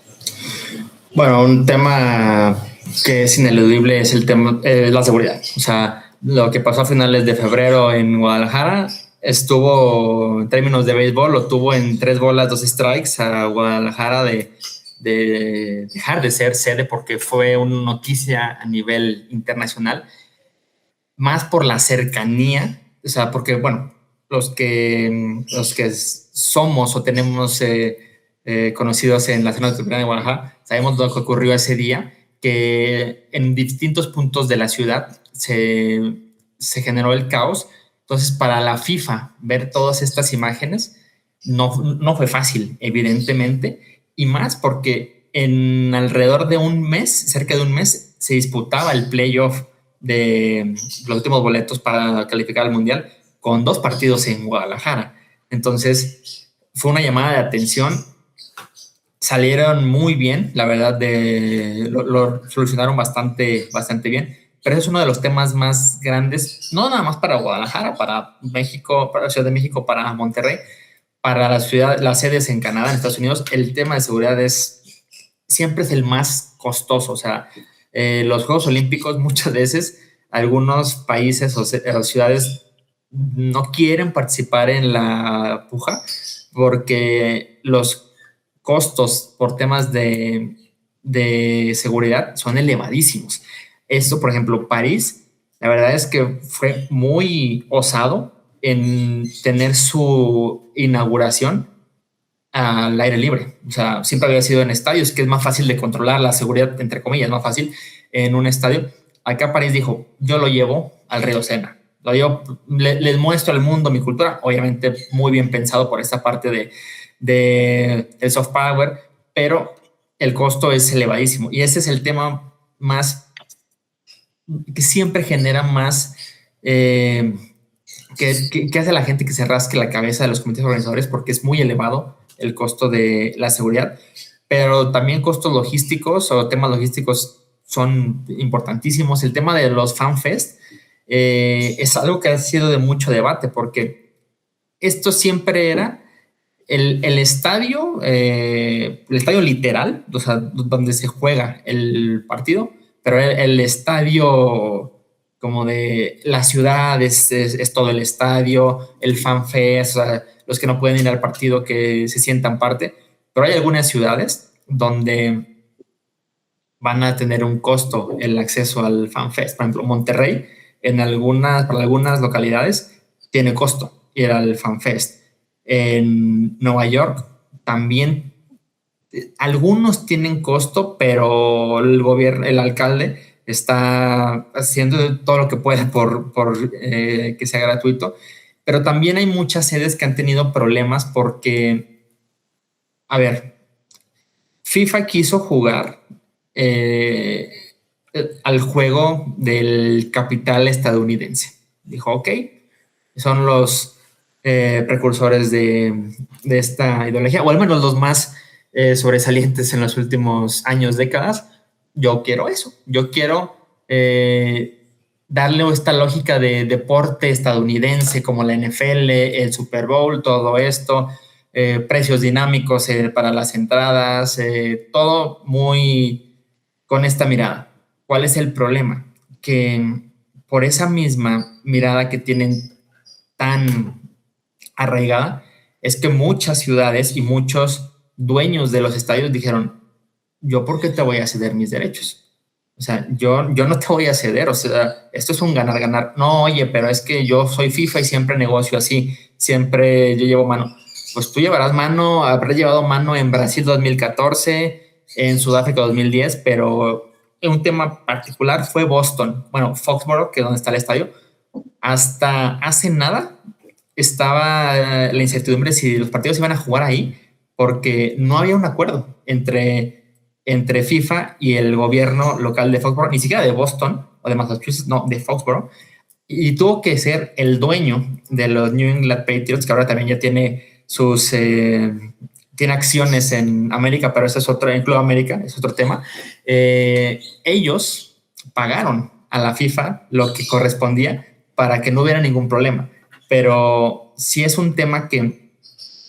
Bueno, un tema que es ineludible es el tema la seguridad. O sea, lo que pasó a finales de febrero en Guadalajara estuvo, en términos de béisbol, lo tuvo en 3 bolas, 2 strikes a Guadalajara de dejar de ser sede, porque fue una noticia a nivel internacional, más por la cercanía. O sea, porque, bueno, los que somos o tenemos conocidos en la zona de Guadalajara, sabemos lo que ocurrió ese día, que en distintos puntos de la ciudad se generó el caos. Entonces, para la FIFA ver todas estas imágenes no fue fácil, evidentemente, y más porque en alrededor de un mes, cerca de un mes, se disputaba el playoff de los últimos boletos para calificar al Mundial con 2 partidos en Guadalajara. Entonces, fue una llamada de atención. Salieron muy bien, la verdad, lo solucionaron bastante bien, pero es uno de los temas más grandes, no nada más para Guadalajara, para México, para la Ciudad de México, para Monterrey, para las sedes en Canadá, en Estados Unidos. El tema de seguridad siempre es el más costoso. O sea, los Juegos Olímpicos, muchas veces algunos países o ciudades no quieren participar en la puja porque los costos por temas de seguridad son elevadísimos. Esto, por ejemplo, París, la verdad es que fue muy osado en tener su inauguración al aire libre. O sea, siempre había sido en estadios, que es más fácil de controlar la seguridad, entre comillas, más fácil en un estadio. Acá París dijo, yo lo llevo al río Sena. Les muestro al mundo mi cultura, obviamente muy bien pensado por esta parte del soft power, pero el costo es elevadísimo. Y ese es el tema más que siempre genera más que hace a la gente que se rasque la cabeza de los comités organizadores, porque es muy elevado el costo de la seguridad, pero también costos logísticos o temas logísticos son importantísimos. El tema de los FanFest es algo que ha sido de mucho debate, porque esto siempre era el estadio literal, o sea, donde se juega el partido, pero el estadio como de la ciudad es todo el estadio, el FanFest, o sea, los que no pueden ir al partido que se sientan parte, pero hay algunas ciudades donde van a tener un costo el acceso al FanFest. Por ejemplo, Monterrey, para algunas localidades, tiene costo ir al FanFest. En Nueva York también algunos tienen costo, pero el alcalde está haciendo todo lo que puede por que sea gratuito. Pero también hay muchas sedes que han tenido problemas porque, a ver, FIFA quiso jugar al juego del capital estadounidense. Dijo, ok, son los precursores de esta ideología, o al menos los más sobresalientes en los últimos años, décadas. Yo quiero eso. Yo quiero darle esta lógica de deporte estadounidense como la NFL, el Super Bowl, todo esto, precios dinámicos para las entradas, todo muy con esta mirada. ¿Cuál es el problema? Que por esa misma mirada que tienen tan arraigada, es que muchas ciudades y muchos dueños de los estadios dijeron, ¿yo por qué te voy a ceder mis derechos? O sea, yo no te voy a ceder, o sea, esto es un ganar-ganar. No, oye, pero es que yo soy FIFA y siempre negocio así, siempre yo llevo mano. Pues tú llevarás mano, habrás llevado mano en Brasil 2014, en Sudáfrica 2010, pero un tema particular fue Boston. Bueno, Foxborough, que es donde está el estadio, hasta hace nada estaba la incertidumbre si los partidos iban a jugar ahí, porque no había un acuerdo entre FIFA y el gobierno local de Foxborough, ni siquiera de Boston o de Massachusetts, no, de Foxborough, y tuvo que ser el dueño de los New England Patriots, que ahora también ya tiene tiene acciones en América, pero eso es otro, en Club América, es otro tema. Ellos pagaron a la FIFA lo que correspondía para que no hubiera ningún problema, pero sí es un tema que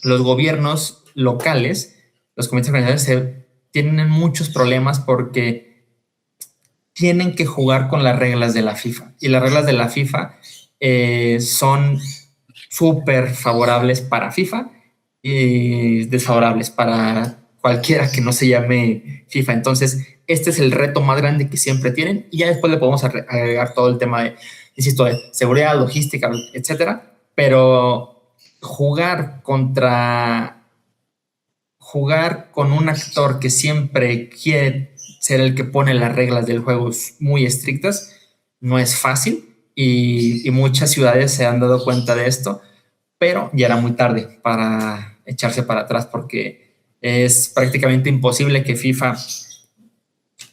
los gobiernos locales, los comités organizadores, tienen muchos problemas porque tienen que jugar con las reglas de la FIFA, y las reglas de la FIFA son súper favorables para FIFA y desfavorables para cualquiera que no se llame FIFA. Entonces, este es el reto más grande que siempre tienen, y ya después le podemos agregar todo el tema de, insisto, de seguridad, logística, etcétera, pero jugar con un actor que siempre quiere ser el que pone las reglas del juego muy estrictas no es fácil y muchas ciudades se han dado cuenta de esto, pero ya era muy tarde para echarse para atrás porque es prácticamente imposible que FIFA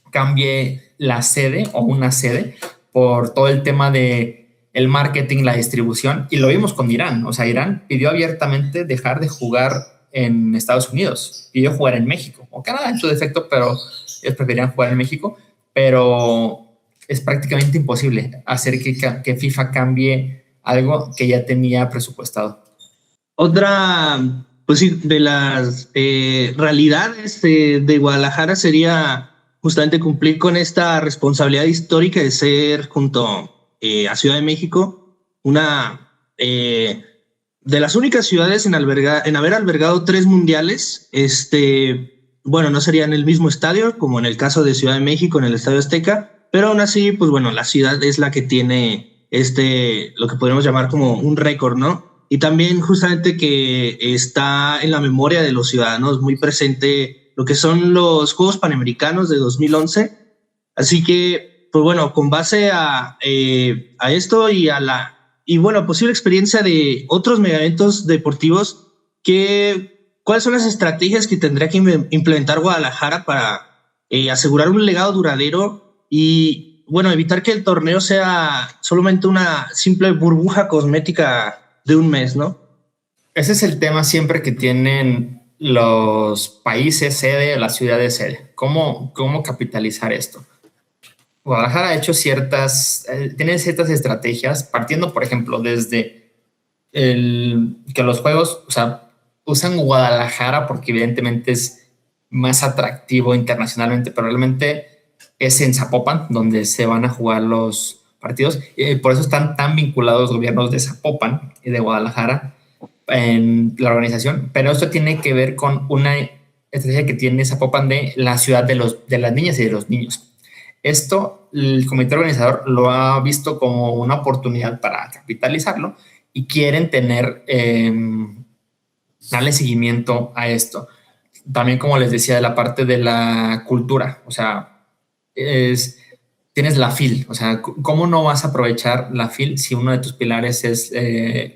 cambie la sede o una sede por todo el tema de el marketing, la distribución, y lo vimos con Irán. O sea, Irán pidió abiertamente dejar de jugar en Estados Unidos, pidió jugar en México o Canadá en su defecto, pero ellos preferían jugar en México, pero es prácticamente imposible hacer que FIFA cambie algo que ya tenía presupuestado. Otra, pues sí, de las realidades de Guadalajara sería justamente cumplir con esta responsabilidad histórica de ser, junto a Ciudad de México, una de las únicas ciudades en haber albergado 3 mundiales. Bueno, no sería en el mismo estadio, como en el caso de Ciudad de México, en el Estadio Azteca, pero aún así, pues bueno, la ciudad es la que tiene lo que podemos llamar como un récord, ¿no? Y también justamente que está en la memoria de los ciudadanos muy presente lo que son los Juegos Panamericanos de 2011. Así que, pues bueno, con base a esto y a bueno, posible experiencia de otros megaeventos deportivos, ¿cuáles son las estrategias que tendría que implementar Guadalajara para asegurar un legado duradero y, bueno, evitar que el torneo sea solamente una simple burbuja cosmética de un mes, ¿no? Ese es el tema siempre que tienen los países sede, las ciudades sede. ¿Cómo capitalizar esto? Guadalajara ha hecho tiene ciertas estrategias, partiendo, por ejemplo, desde que los juegos, o sea, usan Guadalajara porque evidentemente es más atractivo internacionalmente, pero realmente es en Zapopan donde se van a jugar los partidos, y por eso están tan vinculados los gobiernos de Zapopan y de Guadalajara en la organización, pero esto tiene que ver con una estrategia que tiene Zapopan de la ciudad de las niñas y de los niños. Esto, el comité organizador lo ha visto como una oportunidad para capitalizarlo y quieren darle seguimiento a esto. También, como les decía, de la parte de la cultura, o sea, tienes la FIL, o sea, ¿cómo no vas a aprovechar la FIL si uno de tus pilares es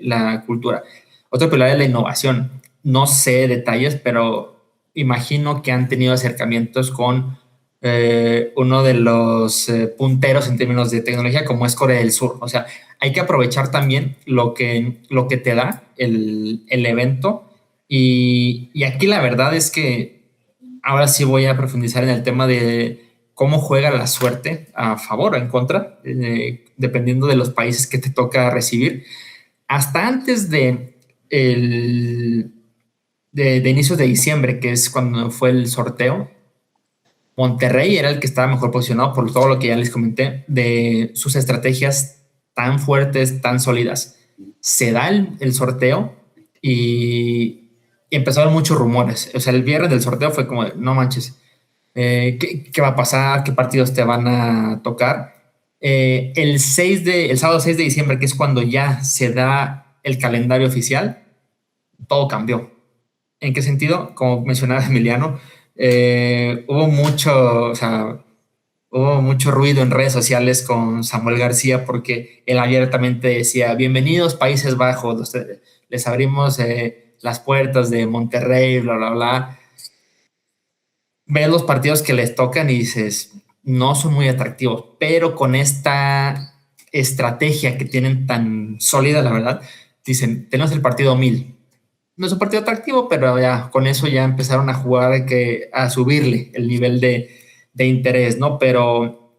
la cultura? Otro pilar es la innovación. No sé detalles, pero imagino que han tenido acercamientos con uno de los punteros en términos de tecnología, como es Corea del Sur. O sea, hay que aprovechar también lo que te da el evento. Y aquí la verdad es que ahora sí voy a profundizar en el tema de cómo juega la suerte a favor o en contra, dependiendo de los países que te toca recibir. Hasta antes de inicios de diciembre, que es cuando fue el sorteo, Monterrey era el que estaba mejor posicionado por todo lo que ya les comenté, de sus estrategias tan fuertes, tan sólidas. Se da el sorteo y empezaron muchos rumores. O sea, el viernes del sorteo fue como, no manches, ¿qué va a pasar? ¿Qué partidos te van a tocar? El sábado 6 de diciembre, que es cuando ya se da el calendario oficial, todo cambió. ¿En qué sentido? Como mencionaba Emiliano, hubo mucho ruido en redes sociales con Samuel García porque él abiertamente decía: bienvenidos Países Bajos, les abrimos las puertas de Monterrey, bla, bla, bla. Ves los partidos que les tocan y dices, no son muy atractivos, pero con esta estrategia que tienen tan sólida, la verdad, dicen, tenemos el partido 1000. No es un partido atractivo, pero ya con eso ya empezaron a jugar, a subirle el nivel de interés, ¿no? Pero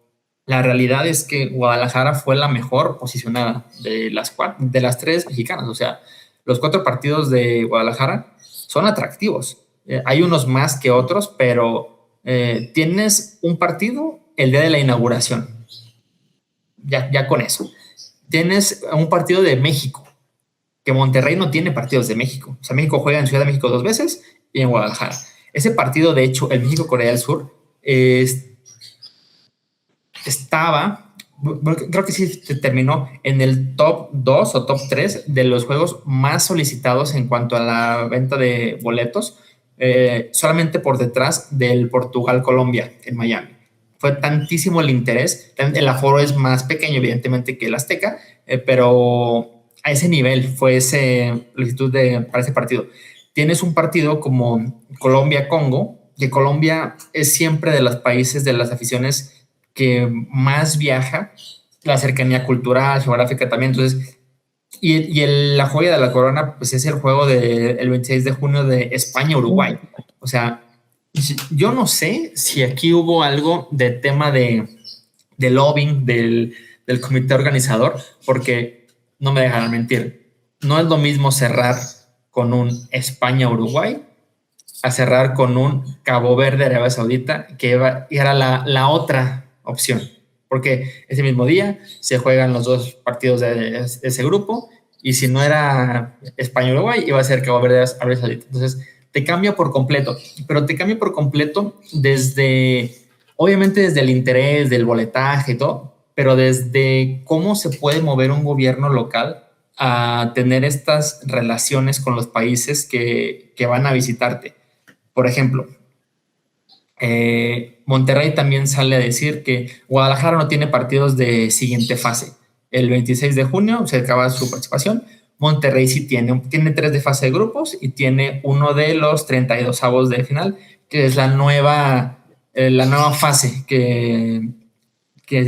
la realidad es que Guadalajara fue la mejor posicionada de las 3 mexicanas. O sea, los 4 partidos de Guadalajara son atractivos. Hay unos más que otros, pero tienes un partido el día de la inauguración. Ya con eso. Tienes un partido de México, que Monterrey no tiene partidos de México. O sea, México juega en Ciudad de México 2 veces y en Guadalajara. Ese partido, de hecho, el México-Corea del Sur, estaba, creo que sí terminó en el top 2 o top 3 de los juegos más solicitados en cuanto a la venta de boletos, solamente por detrás del Portugal-Colombia en Miami. fue tantísimo el interés. El aforo es más pequeño, evidentemente, que el Azteca, pero a ese nivel fue esa solicitud para ese partido. Tienes un partido como Colombia-Congo, que Colombia es siempre de los países, de las aficiones que más viaja, la cercanía cultural, geográfica también. Entonces, la joya de la corona, pues es el juego del 26 de junio de España-Uruguay. O sea, yo no sé si aquí hubo algo de tema de lobbying del comité organizador, porque no me dejarán mentir, no es lo mismo cerrar con un España-Uruguay a cerrar con un Cabo Verde-Arabia Saudita, que era la otra opción, porque ese mismo día se juegan los dos partidos de ese grupo, y si no era España-Uruguay, iba a ser Cabo Verde-Arabia Saudita. Entonces, te cambia por completo, pero te cambia por completo obviamente desde el interés, del boletaje y todo, pero desde cómo se puede mover un gobierno local a tener estas relaciones con los países que van a visitarte. Por ejemplo, Monterrey también sale a decir que Guadalajara no tiene partidos de siguiente fase. El 26 de junio se acaba su participación. Monterrey sí tiene 3 de fase de grupos y tiene uno de los 32avos de final, que es la nueva fase que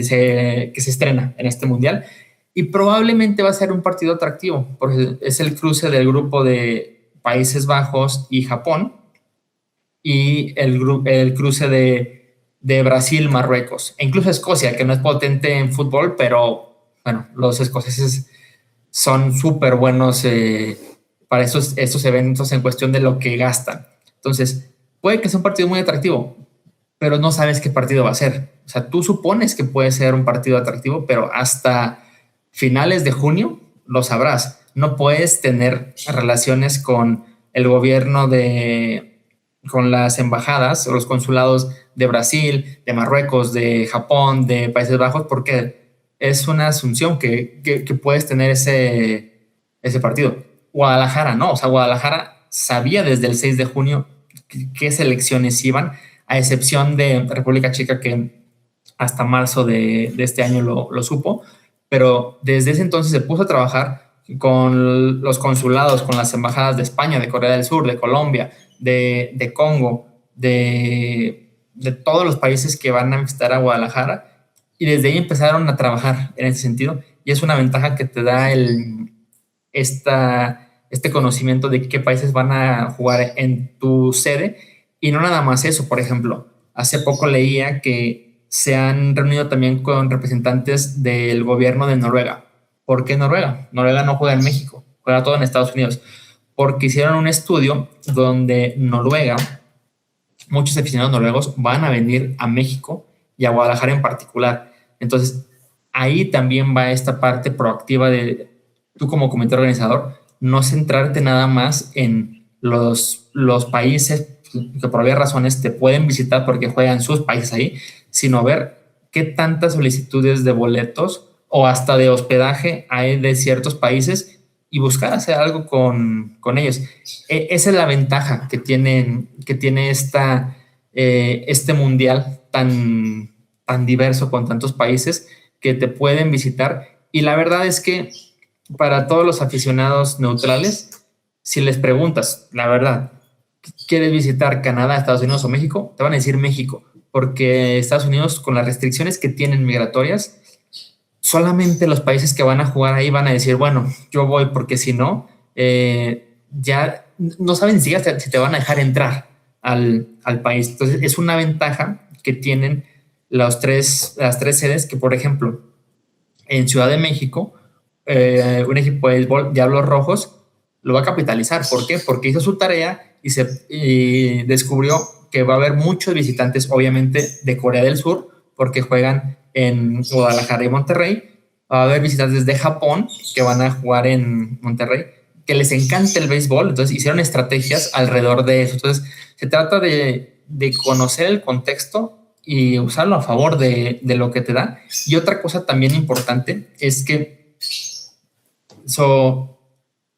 se estrena en este mundial. Y probablemente va a ser un partido atractivo, porque es el cruce del grupo de Países Bajos y Japón, y el cruce de Brasil-Marruecos, e incluso Escocia, que no es potente en fútbol, pero bueno, los escoceses son súper buenos para estos eventos en cuestión de lo que gastan. Entonces, puede que sea un partido muy atractivo, pero no sabes qué partido va a ser. O sea, tú supones que puede ser un partido atractivo, pero hasta finales de junio lo sabrás. No puedes tener relaciones con el gobierno con las embajadas o los consulados de Brasil, de Marruecos, de Japón, de Países Bajos, porque es una asunción que puedes tener ese partido. Guadalajara no, o sea, Guadalajara sabía desde el 6 de junio qué selecciones iban, a excepción de República Checa, que hasta marzo de este año lo supo, pero desde ese entonces se puso a trabajar con los consulados, con las embajadas de España, de Corea del Sur, de Colombia, de Congo, de todos los países que van a visitar a Guadalajara, y desde ahí empezaron a trabajar en ese sentido, y es una ventaja que te da este conocimiento de qué países van a jugar en tu sede. Y no nada más eso. Por ejemplo, hace poco leía que se han reunido también con representantes del gobierno de Noruega. ¿Por qué Noruega? Noruega no juega en México, juega todo en Estados Unidos, porque hicieron un estudio donde Noruega, muchos aficionados noruegos van a venir a México y a Guadalajara en particular. Entonces, ahí también va esta parte proactiva de tú como comité organizador, no centrarte nada más en los países que por varias razones te pueden visitar porque juegan sus países ahí, sino ver qué tantas solicitudes de boletos o hasta de hospedaje hay de ciertos países y buscar hacer algo con ellos. Esa es la ventaja que tiene este mundial tan diverso con tantos países que te pueden visitar. Y la verdad es que para todos los aficionados neutrales, si les preguntas, la verdad, ¿quieres visitar Canadá, Estados Unidos o México? Te van a decir México, porque Estados Unidos, con las restricciones que tienen migratorias, solamente los países que van a jugar ahí van a decir, bueno, yo voy porque si no, ya no saben ni siquiera si te van a dejar entrar al país. Entonces, es una ventaja que tienen las tres sedes, que por ejemplo, en Ciudad de México, un equipo de béisbol, Diablos Rojos, lo va a capitalizar. ¿Por qué? Porque hizo su tarea y descubrió que va a haber muchos visitantes, obviamente, de Corea del Sur, porque juegan en Guadalajara y Monterrey. Va a haber visitantes de Japón que van a jugar en Monterrey, que les encanta el béisbol, entonces hicieron estrategias alrededor de eso. Entonces, se trata de conocer el contexto y usarlo a favor de lo que te da. Y otra cosa también importante es que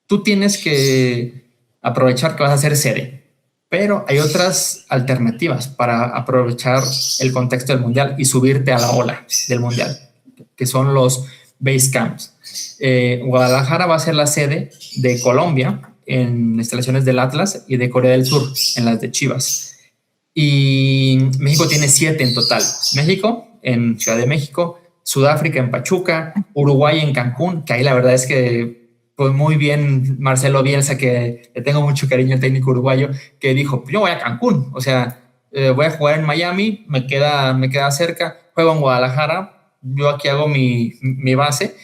tú tienes que aprovechar que vas a ser sede. pero hay otras alternativas para aprovechar el contexto del mundial y subirte a la ola del mundial, que son los base camps. Guadalajara va a ser la sede de Colombia en instalaciones del Atlas y de Corea del Sur en las de Chivas. Y México tiene 7 en total. México en Ciudad de México, Sudáfrica en Pachuca, Uruguay en Cancún, que ahí la verdad es que pues muy bien Marcelo Bielsa, que le tengo mucho cariño al técnico uruguayo, que dijo, yo voy a Cancún, o sea, voy a jugar en Miami, me queda cerca, juego en Guadalajara, yo aquí hago mi base.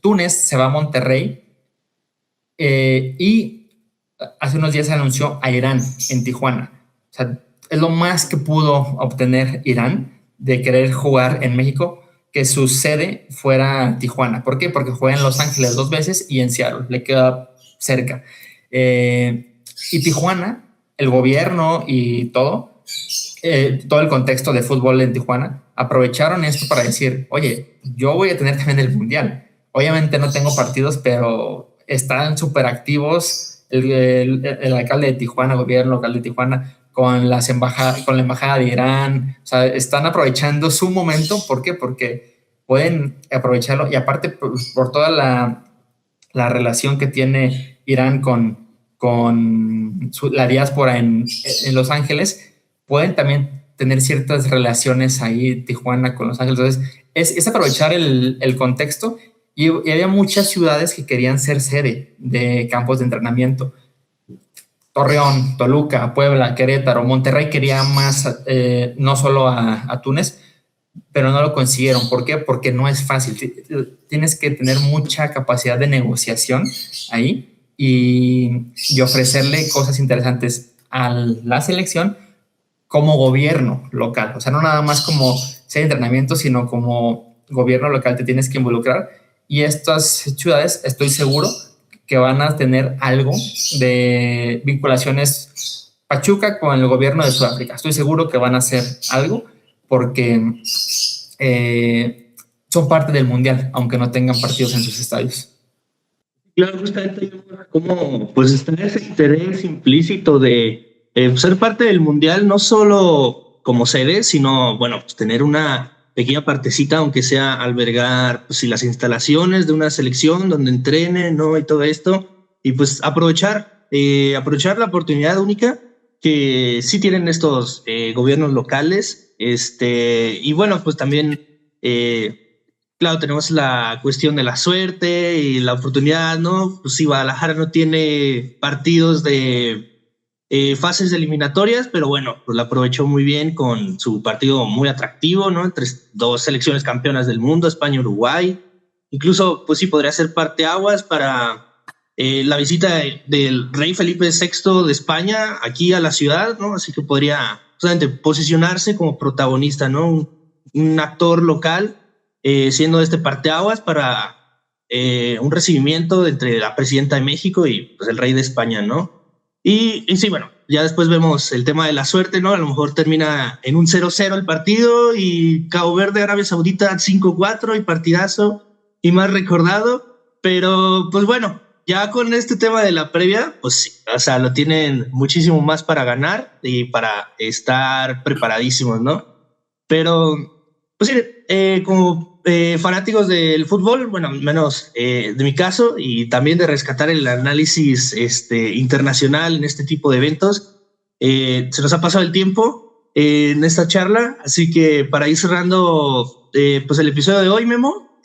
Túnez se va a Monterrey y hace unos días se anunció a Irán en Tijuana. O sea, es lo más que pudo obtener Irán de querer jugar en México, que su sede fuera Tijuana. ¿Por qué? Porque juega en Los Ángeles 2 veces y en Seattle, le queda cerca. Y Tijuana, el gobierno y todo el contexto de fútbol en Tijuana, aprovecharon esto para decir, oye, yo voy a tener también el Mundial. Obviamente no tengo partidos, pero están súper activos el alcalde de Tijuana, gobierno local de Tijuana, con la embajada de Irán. O sea, están aprovechando su momento. ¿Por qué? Porque pueden aprovecharlo, y aparte por toda la relación que tiene Irán con la diáspora en Los Ángeles, pueden también tener ciertas relaciones ahí, Tijuana con Los Ángeles. Entonces, es aprovechar el contexto, y había muchas ciudades que querían ser sede de campos de entrenamiento. Torreón, Toluca, Puebla, Querétaro, Monterrey quería más, no solo a Túnez, pero no lo consiguieron. ¿Por qué? Porque no es fácil. Tienes que tener mucha capacidad de negociación ahí y ofrecerle cosas interesantes a la selección como gobierno local. O sea, no nada más como ser entrenamiento, sino como gobierno local te tienes que involucrar. Y estas ciudades, estoy seguro que van a tener algo de vinculaciones. Pachuca con el gobierno de Sudáfrica, estoy seguro que van a hacer algo, porque son parte del mundial, aunque no tengan partidos en sus estadios. Claro, justamente como pues está ese interés implícito de ser parte del mundial, no solo como sede, sino, bueno, pues tener una pequeña partecita, aunque sea albergar pues, las instalaciones de una selección donde entrenen, ¿no? Y todo esto, y pues aprovechar la oportunidad única que sí tienen estos gobiernos locales, y bueno, pues también, claro, tenemos la cuestión de la suerte y la oportunidad, ¿no? Pues sí, Guadalajara no tiene partidos de fases eliminatorias, pero bueno, pues la aprovechó muy bien con su partido muy atractivo, ¿no? Entre 2 selecciones campeonas del mundo, España y Uruguay. Incluso, pues sí, podría ser parteaguas para la visita del rey Felipe VI de España aquí a la ciudad, ¿no? Así que podría justamente posicionarse como protagonista, ¿no? Un actor local siendo este parteaguas para un recibimiento entre la presidenta de México y pues, el rey de España, ¿no? Y sí, bueno, ya después vemos el tema de la suerte, ¿no? A lo mejor termina en un 0-0 el partido y Cabo Verde, Arabia Saudita 5-4 y partidazo y más recordado. Pero pues bueno, ya con este tema de la previa, pues sí, o sea, lo tienen muchísimo más para ganar y para estar preparadísimos, ¿no? Pero, pues sí, como fanáticos del fútbol, bueno, menos de mi caso, y también de rescatar el análisis internacional en este tipo de eventos, se nos ha pasado el tiempo en esta charla, así que para ir cerrando pues el episodio de hoy, Memo,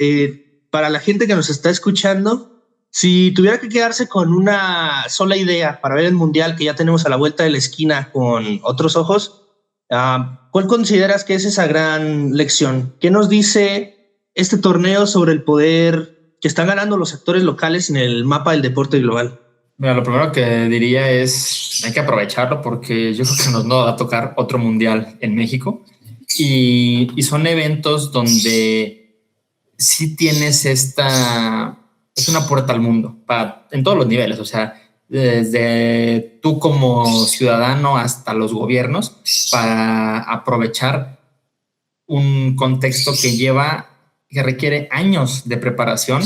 para la gente que nos está escuchando, si tuviera que quedarse con una sola idea para ver el Mundial que ya tenemos a la vuelta de la esquina con otros ojos, ¿cuál consideras que es esa gran lección? ¿Qué nos dice este torneo sobre el poder que están ganando los actores locales en el mapa del deporte global? Mira, lo primero que diría es hay que aprovecharlo, porque yo creo que nos va a tocar otro mundial en México, y son eventos donde sí tienes es una puerta al mundo en todos los niveles, o sea, desde tú como ciudadano hasta los gobiernos, para aprovechar un contexto que requiere años de preparación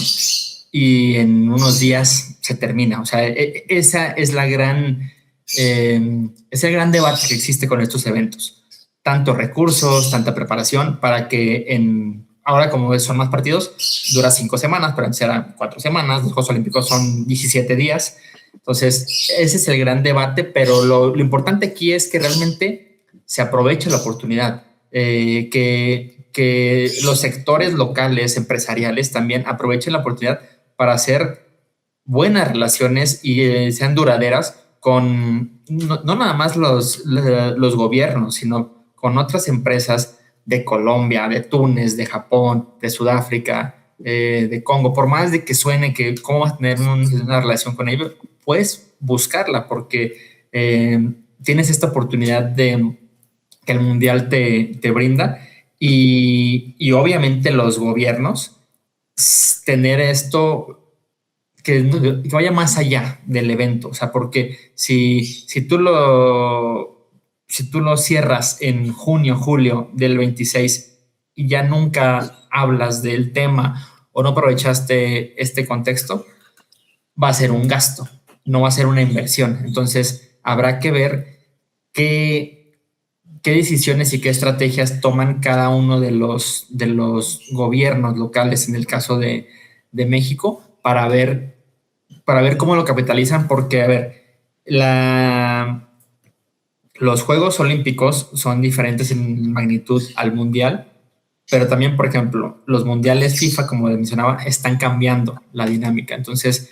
y en unos días se termina. O sea, esa es la gran Es el gran debate que existe con estos eventos. Tantos recursos, tanta preparación para que ahora como son más partidos, dura 5 semanas, pero antes eran 4 semanas, los Juegos Olímpicos son 17 días. Entonces, ese es el gran debate, pero lo importante aquí es que realmente se aproveche la oportunidad, que los sectores locales, empresariales también aprovechen la oportunidad para hacer buenas relaciones y sean duraderas con no nada más los gobiernos, sino con otras empresas de Colombia, de Túnez, de Japón, de Sudáfrica, de Congo. Por más de que suene que cómo vas a tener una relación con ellos, puedes buscarla porque tienes esta oportunidad que el mundial te brinda y obviamente los gobiernos tener esto que vaya más allá del evento, o sea, porque si tú lo cierras en junio, julio del 26 y ya nunca hablas del tema o no aprovechaste este contexto, va a ser un gasto, no va a ser una inversión. Entonces, habrá que ver qué decisiones y qué estrategias toman cada uno de los gobiernos locales, en el caso de México, para ver cómo lo capitalizan, porque, a ver, los Juegos Olímpicos son diferentes en magnitud al Mundial, pero también, por ejemplo, los Mundiales FIFA, como mencionaba, están cambiando la dinámica. Entonces,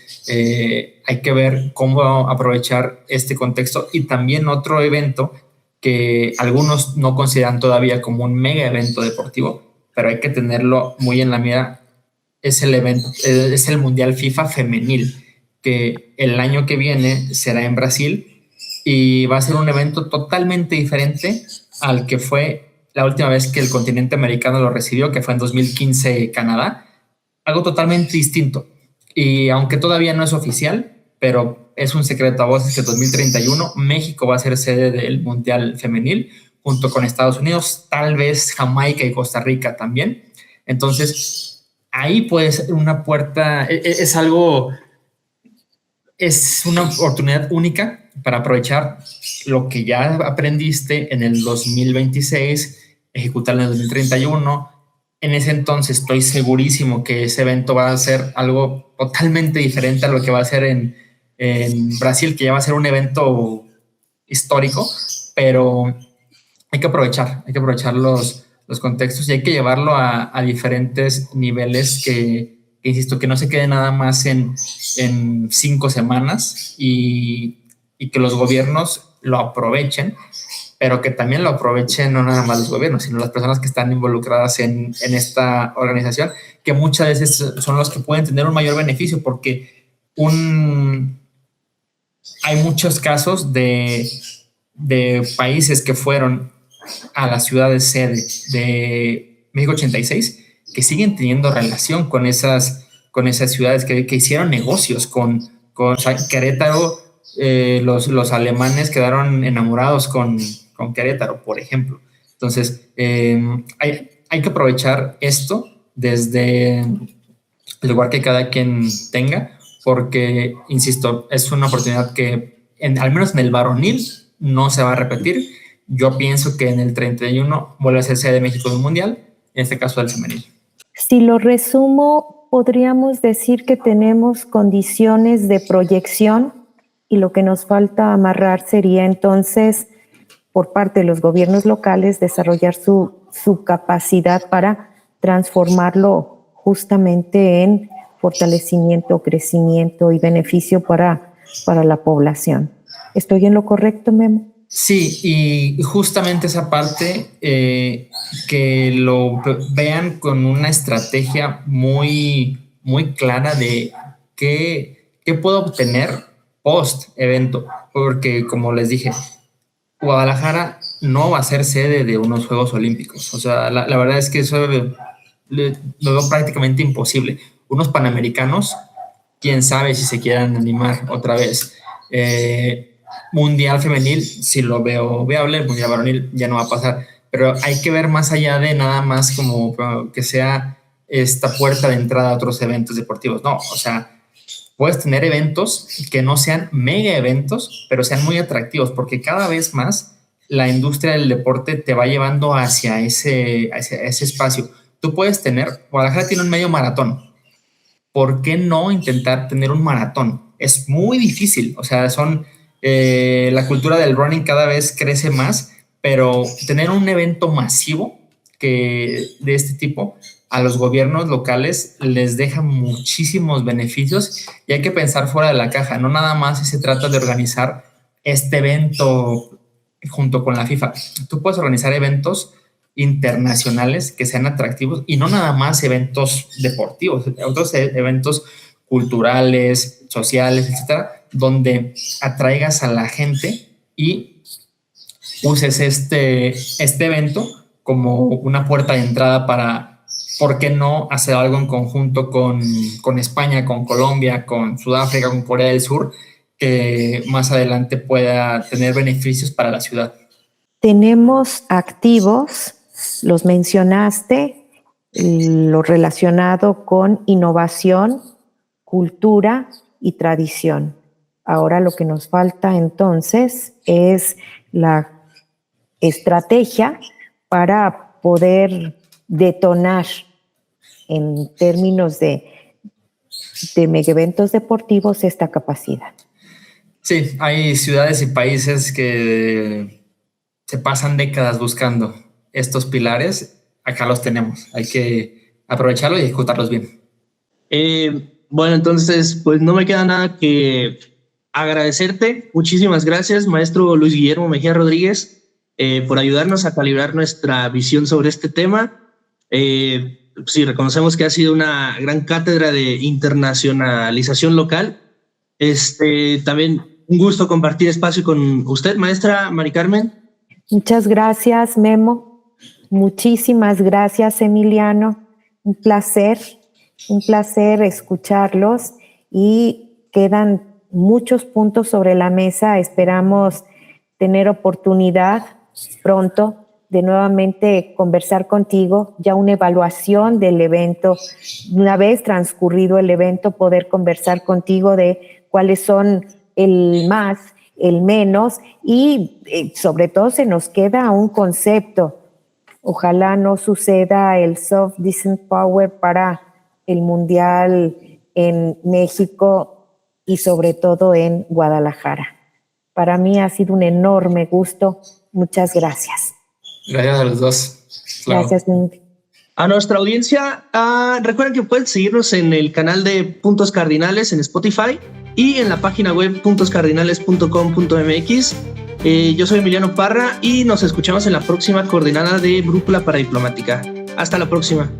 hay que ver cómo aprovechar este contexto. Y también otro evento que algunos no consideran todavía como un mega evento deportivo, pero hay que tenerlo muy en la mira, es el Mundial FIFA femenil, que el año que viene será en Brasil y va a ser un evento totalmente diferente al que fue la última vez que el continente americano lo recibió, que fue en 2015 Canadá. Algo totalmente distinto. Y aunque todavía no es oficial, pero es un secreto a voces que en 2031 México va a ser sede del Mundial Femenil, junto con Estados Unidos, tal vez Jamaica y Costa Rica también. Entonces, ahí puede ser una puerta, es una oportunidad única para aprovechar lo que ya aprendiste en el 2026, ejecutarlo en el 2031. En ese entonces estoy segurísimo que ese evento va a ser algo totalmente diferente a lo que va a ser en Brasil, que ya va a ser un evento histórico, pero hay que aprovechar los contextos y hay que llevarlo a diferentes niveles que insisto, que no se quede nada más en 5 semanas y que los gobiernos lo aprovechen, pero que también lo aprovechen no nada más los gobiernos, sino las personas que están involucradas en esta organización, que muchas veces son los que pueden tener un mayor beneficio, porque hay muchos casos de países que fueron a las ciudades sede de México 86 que siguen teniendo relación con esas ciudades, que hicieron negocios con o sea, Querétaro. Los alemanes quedaron enamorados con Querétaro, por ejemplo. Entonces, hay que aprovechar esto desde el lugar que cada quien tenga, porque, insisto, es una oportunidad que, al menos en el varonil, no se va a repetir. Yo pienso que en el 31 vuelve a ser sede de México del Mundial, en este caso del femenil. Si lo resumo, podríamos decir que tenemos condiciones de proyección y lo que nos falta amarrar sería entonces, por parte de los gobiernos locales, desarrollar su capacidad para transformarlo justamente en fortalecimiento, crecimiento y beneficio para la población. ¿Estoy en lo correcto, Memo? Sí, y justamente esa parte, que lo vean con una estrategia muy, muy clara de qué puedo obtener post evento, porque como les dije, Guadalajara no va a ser sede de unos Juegos Olímpicos. O sea, la verdad es que eso lo veo prácticamente imposible. Unos Panamericanos, quién sabe si se quieran animar otra vez. Mundial femenil, si lo veo viable. Mundial varonil ya no va a pasar, pero hay que ver más allá de nada más como que sea esta puerta de entrada a otros eventos deportivos. No, o sea, puedes tener eventos que no sean mega eventos, pero sean muy atractivos, porque cada vez más la industria del deporte te va llevando hacia ese espacio. Tú puedes tener, Guadalajara tiene un medio maratón. ¿Por qué no intentar tener un maratón? Es muy difícil, o sea, la cultura del running cada vez crece más, pero tener un evento masivo de este tipo a los gobiernos locales les deja muchísimos beneficios y hay que pensar fuera de la caja. No nada más se trata de organizar este evento junto con la FIFA. Tú puedes organizar eventos internacionales que sean atractivos y no nada más eventos deportivos, otros eventos culturales, sociales, etcétera, donde atraigas a la gente y uses este evento como una puerta de entrada para, ¿por qué no hacer algo en conjunto con España, con Colombia, con Sudáfrica, con Corea del Sur, que más adelante pueda tener beneficios para la ciudad? Tenemos activos, los mencionaste, lo relacionado con innovación, cultura y tradición. Ahora lo que nos falta entonces es la estrategia para poder detonar en términos de mega eventos deportivos esta capacidad. Sí, hay ciudades y países que se pasan décadas buscando estos pilares. Acá los tenemos, hay que aprovecharlos y ejecutarlos bien. Bueno, entonces, pues no me queda nada que agradecerte. Muchísimas gracias, maestro Luis Guillermo Mejía Rodríguez, por ayudarnos a calibrar nuestra visión sobre este tema. Sí, reconocemos que ha sido una gran cátedra de internacionalización local. También un gusto compartir espacio con usted, maestra Mari Carmen. Muchas gracias, Memo. Muchísimas gracias, Emiliano. Un placer escucharlos y quedan muchos puntos sobre la mesa. Esperamos tener oportunidad pronto de nuevamente conversar contigo, ya una evaluación del evento, una vez transcurrido el evento, poder conversar contigo de cuáles son el más, el menos y sobre todo se nos queda un concepto. Ojalá no suceda el soft decent power para el Mundial en México y sobre todo en Guadalajara. Para mí ha sido un enorme gusto. Muchas gracias. Gracias a los dos. Claro. Gracias, Mindy. A nuestra audiencia, recuerden que pueden seguirnos en el canal de Puntos Cardinales en Spotify y en la página web puntoscardinales.com.mx. Yo soy Emiliano Parra y nos escuchamos en la próxima coordenada de Brújula para Diplomática. Hasta la próxima.